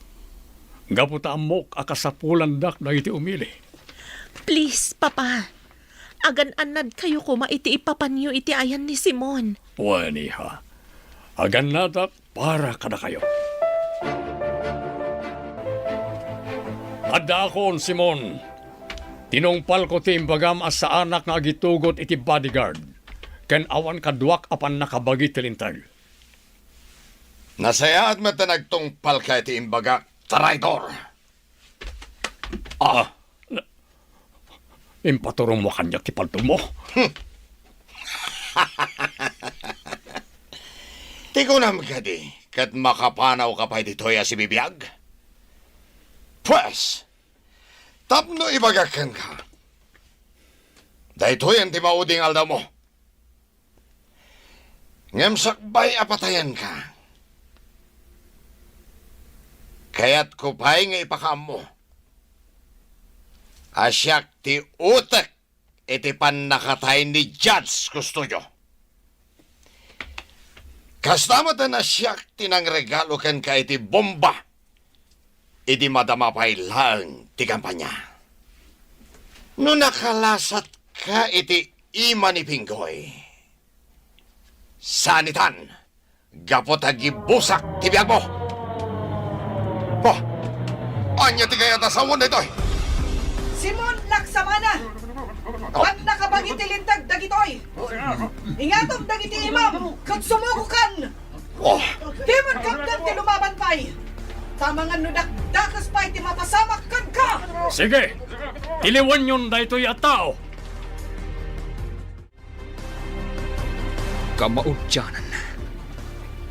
Gaputa amok akasapulan dak na iti umili. Please, Papa. Agan-anad kayo ko maiti ipapanyo iti ayan ni Simon. Waniha, agan nadak para ka na kayo. Adda akon, Simon. Tinungpal ko ti imbagam as sa anak nga agitugot iti bodyguard. Ken awan kaduak apan nakabagi tilintag. Nasaya at matanagtungpal ka iti imbaga, traidor. Impaturong mo kanyak ti paltog mo. Tigunam ka di, kat makapanaw ka pa dito'y asibibiyag. Pues, tapno ibagakan ka. Dahito'y ang timauding aldaw mo. Ngam sakbay apatayan ka. Kaya't kupay nga ipakam mo. Asyak ti utek iti pan nakatay ni Judge Custodio. Kastamata na siyak tinang regalo kan ka iti bomba. Iti madamapay lang ti kampanya. No nakalasat ka iti ima ni Pinggoy. Sanitan, gapot agibusak ti biyag mo. Anya ti kaya tasawon na ito. Simon, laksamana! Ba't nakabagitilintag dagitoy? Ingatom dagiti imam, kat sumukukan! Timon kapdan ti lumaban pa'y! Tamangan no dakdakas pa'y ti mapasamak kan ka! Sige, tiliwan yun da ito'y at tao. Kamaudyanan.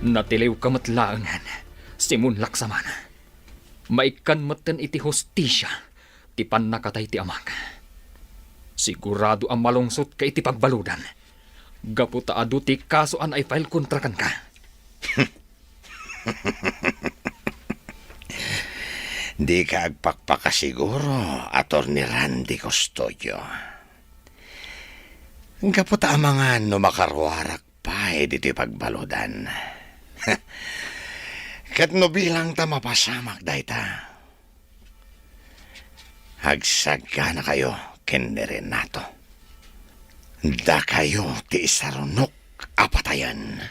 Natiliw kamatlaangan. Simunlak saman. Maikan matan iti hostisya. Ti panakatay ti amak. Sigurado ang malungsot ka iti pagbaludan. Gaputa adu ti kasuan ay file kontrakan ka. Di ka agpakpaka siguro, Atty. Randy Custodio. Gaputa ang mga makaruwarak pa, dito pagbaludan. Kat no bilang ta mapasamak, dayta. Hagsaga na kayo, ken ni Renato. Da kayo ti isarunok apatayan.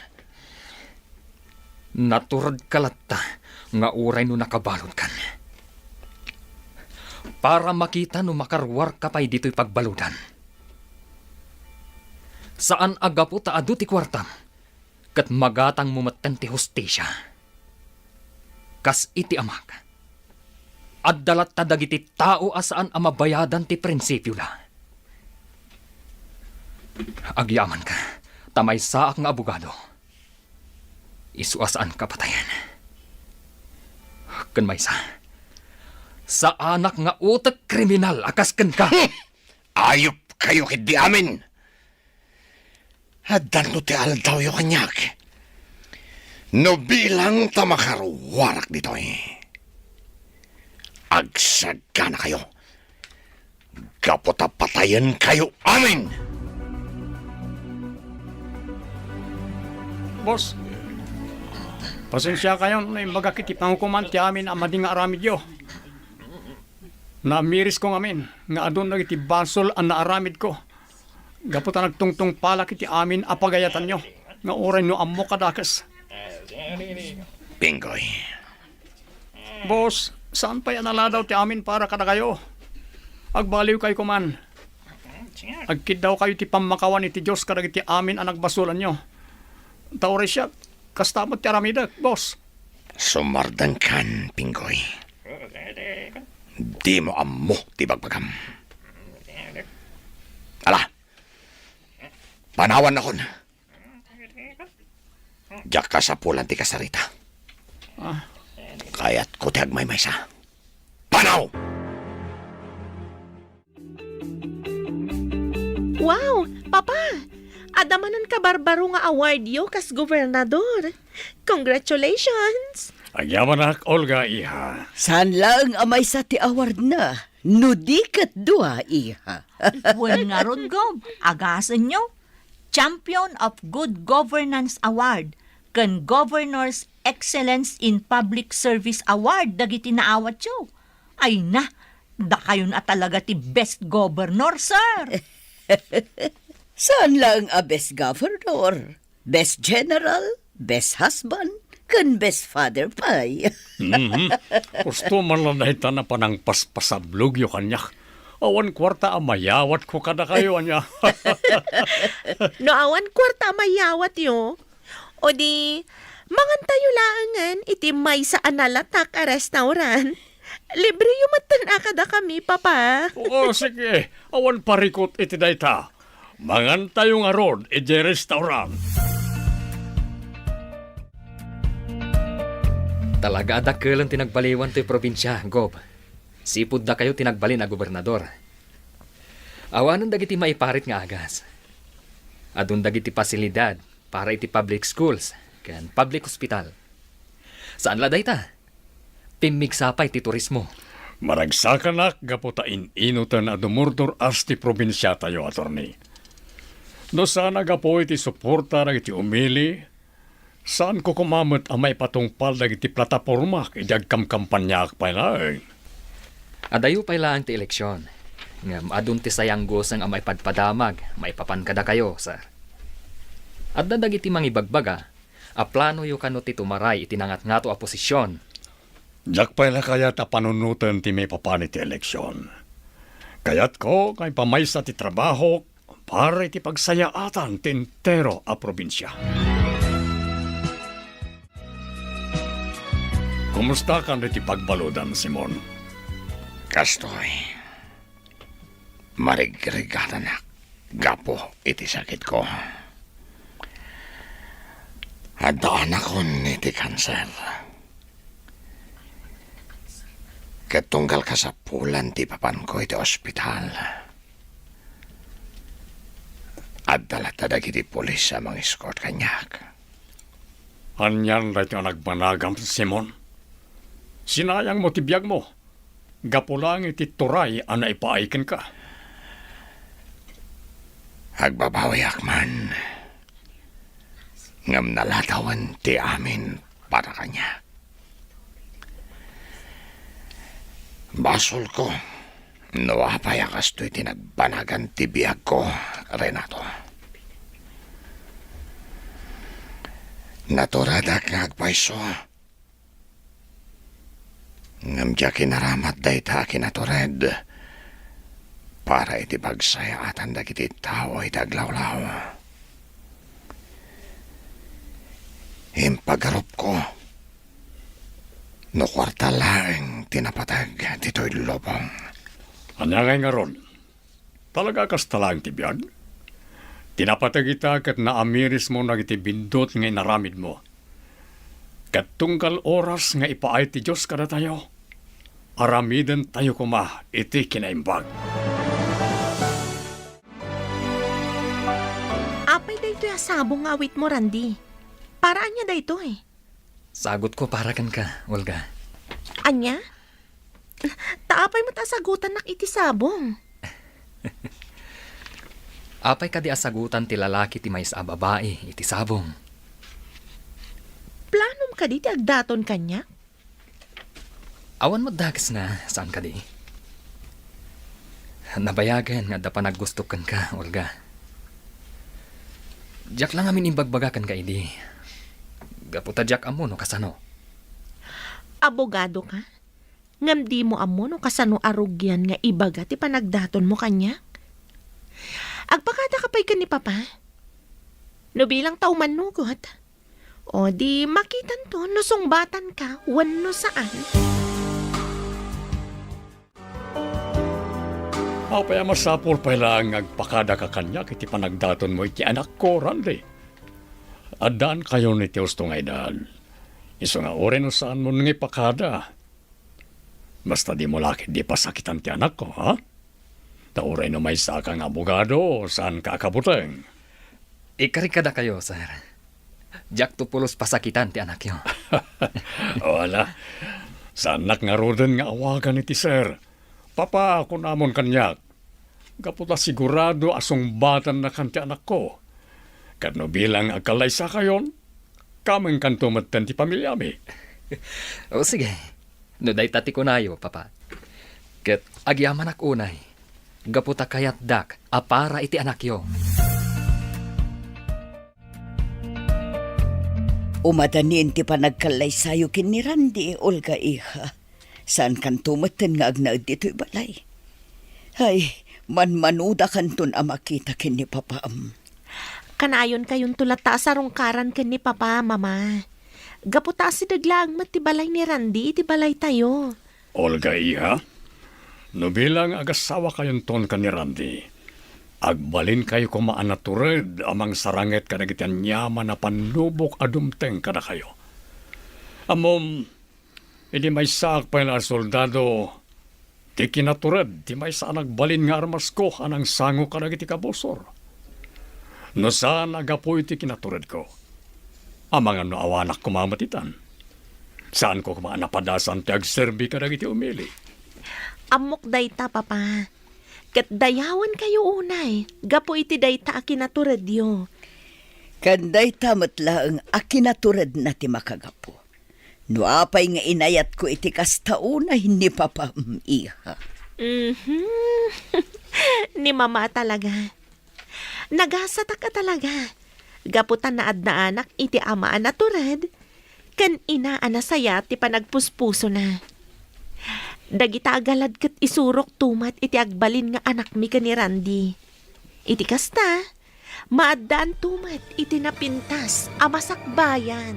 Naturad kalatta nga uray no nakabalon kan. Para makita no makarwar ka pa'y dito'y pagbaludan. Saan agapo ta adu ti kwartam, kat magatang mumatan ti hostisya. Kas iti amak, at dalat ta dagiti tao asaan amabayadan ti prinsipyo la. Agyaman ka, tamay saak nga abogado. Isuasaan ka patayan. Kan may sa anak nga utak kriminal akas kan ka. Ayop kayo kidi amin. Hadan no ti aldaw yo kanyak. No bilang tamakaruwarak dito Agsaga na kayo. Gaputa patayan kayo amin. Boss, pasensya kayo na magakitip ng hukuman ti amin ang mading aramid yo. Namiris ko ngamin, nga adon nag iti basol ang naaramid ko. Gaputa nagtungtong palak iti amin apagayatan nyo, nga oray no ammo kadakas. Pingoy. Boss, saan pa yan aladaw ti amin para kada kayo? Agbaliw kayo kuman. Agkid daw kayo ti pamakawan iti Diyos kadag iti amin ang nagbasulan nyo. Tauray siya, kastamot ti aramidak, boss. Sumardan kan, Pingoy. Di mo ammo ti bagbagam. Ala, panawan na kon. Diyak ka sa pulan ti kasarita. Kaya't ko ti agmay-may sa. Panaw! Wow, Papa! Adamanan ka barbaro nga award yo kas gobernador. Congratulations! Agyaman ak, Olga, iha. Saan lang amay sa ti award na? Nudikat dua, iha. Wen nga ron, Gob. Agasan nyo. Champion of Good Governance Award kan Governor's Excellence in Public Service Award dagiti naawat yo. Ay na, da kayo na talaga ti best governor, sir. Saan lang a best governor? Best general? Best husband? Kan best father pay. Gusto man lang nahita na panang paspasablog yung kanyak. Awan kwarta amayawat ko kada kayo anya. No awan kwarta mayawat yo. O di, mangan tayo laangan iti may sa analatak a restaurant. Libre yung matan akada kami, Papa. Oo, sige. Awan parikot iti dayta. Mangan tayo nga rod iti restaurant. Talaga adakkel ang tinagbaliwan to'y probinsya, Gob. Sipod da kayo tinagbalin a gobernador. Awanan dagiti maiparit nga agas. Adun dagiti pasilidad para iti public schools, kan public hospital. Saan la dayta? Pimigsapay ti turismo. Maragsakanak gaputa inutan na dumurdor as ti probinsya tayo, attorney. No sana gapo iti suporta na iti umili, saan ko kumamot ang may patungpal na iti plataforma idag kamkampanyak pa na eh. Adayo pa lang ti eleksyon. Ngam adun ti sayang gosang ang may padpadamag, may papankada kayo, sir. At dadag iti mangibagbaga, a plano yu kano ti tumaray itinangat nga to a posisyon. Diyak pa na kaya ta panunutan ti may papanit ti eleksyon. Kayat ko kay pamaysa ti trabaho para iti pagsayaatan ti entero a probinsya. Kumusta kan iti pagbaludan, Simon? Kastoy. Marigregada na. Gapo iti sakit ko. Adaan ako ni ti kanser. Katunggal ka sa pulan ti papan ko iti ospital. At dalat iti pulis sa mga escort kanyak. Anyan rin yung nagbanagam, Simon. Sinayang mo tibiyag mo. Gapulang iti turay ang naipaikin ka. Agbabawiak man. Ngam nalatawan ti amin para kanya. Basol ko. Nawapaya kasto'y tinagbanagan ti biyag ko, Renato. Naturadak nga agpaiso. Ngam diya kinaramat day ta kinatured. Para iti pagsaya atan dagiti tao iti aglawlaw. Impagarup ko. No kwarta lang tinapatag dito'y lobong. Anyangay nga ron. Talaga kas talang tibiyag. Tinapatag ita kat naamiris mo nag iti bindot nga inaramid mo. Kat tunggal oras nga ipaay ti Diyos kada tayo. Aramiden tayo kuma iti kinaimbag. Apay dayto ya sabong nga awit mo, Randy. Paraan niya dayto eh. Sagot ko para kan ka, Olga. Anya? Taapay mo tasagutan nak iti sabong. Apay ka di asagutan ti lalaki ti mais a babae iti sabong. Planom ka di ti agdaton kanya? Awan mo dagas na saan ka di. Nabayagan nga da pa naggustukan ka, Olga. Diyak lang amin imbagbagakan ka idi. Gaputa diyak amo no kasano. Abogado ka? Ngam di mo amo no kasano arugyan nga ibaga ti panagdaton mo kanya? Agpakada ka pa'y ka ni Papa? No bilang tao manugot. O di makitan to no sungbatan ka wano saan? Apaya masapol pa lang agpakada ka kanya kiti panagdaton mo iti anak ko, Randy. Adan kayo ni Teos tong edad. Iso nga orin no saan mo nang ipakada. Basta di mo laki di pasakitan ti anak ko, ha? Tauray no may sakang abogado, saan kakabuteng? Ikarikada kayo, sir. Diyak tupulos pasakitan ti anak yo. Wala. Sanak nga roden nga awagan iti sir. Papa ako namon kanyak. Kaputa sigurado asong batan na kan ti anak ko. Kadno bilang agkalaysa kayon, kameng kanto matan ti pamilyami. O sige. No day tati ko nayo, Papa. Ket agyaman ak unay. Gaputa kayat dak, apara iti anak yo. Umadanin ti panagkalaysayo kin ni Randy, Olga iha. Saan kan tumatan nga agnaad dito'y balay? Ay, manmanuda kanton amakita kin ni Papa. Kanayon kayon tulata sa rungkaran ken ni Papa, Mama. Gaputa si daglang matibalay ni Randy, iti balay tayo. Olga iha, no bilang agasawa kayon ton ka ni Randy, agbalin kayo kumaan na tured amang saranget kadagitian yaman na panlubok adumteng kada kayo. Amom, hindi may saak pa na soldado, di kinatured, di may saan agbalin nga armas ko anang sango kadagiti kabosor. No saan agapo iti kinatured ko. Amang ano awanak kumamatitan. Saan ko kumaan napadasan ti agserbi ka iti umili? Amok dayta, Papa. Ket dayawan kayo unay. Gapo iti dayta akinatured yo. Kanday tamat laang akinatured na ti makagapo. No apay nga inayat ko iti kastauna hindi Papa iha. Ni Mama talaga. Nagasata ka talaga. Gaputan na adna anak iti amaan na tured, kan inaan na saya ti panagpuspuso na. Dagita agalad kat isurok tumat iti agbalin nga anak mi ka ni Randy. Iti kasta, maadaan tumat iti napintas amasakbayan.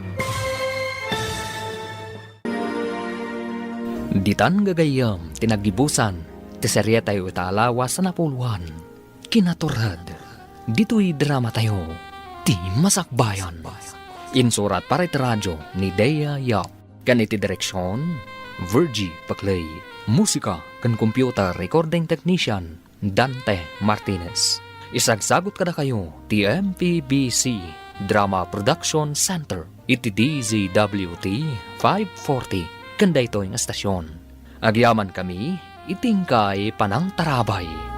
Ditan gagayam, tinagibusan, ti serye tayo italawa sa napuluan. Kinaturad, dito'y drama tayo. Di masakbayan. Insurat para iti radyo ni Dea Yap. Kan iti direksyon, Virgie Paclay. Musika kan computer recording technician, Dante Martinez. Isagsagot kada kayo, ti MPBC Drama Production Center. Iti DZWT 540. Kanda ito yung estasyon. Agyaman kami, itingkay panang tarabay.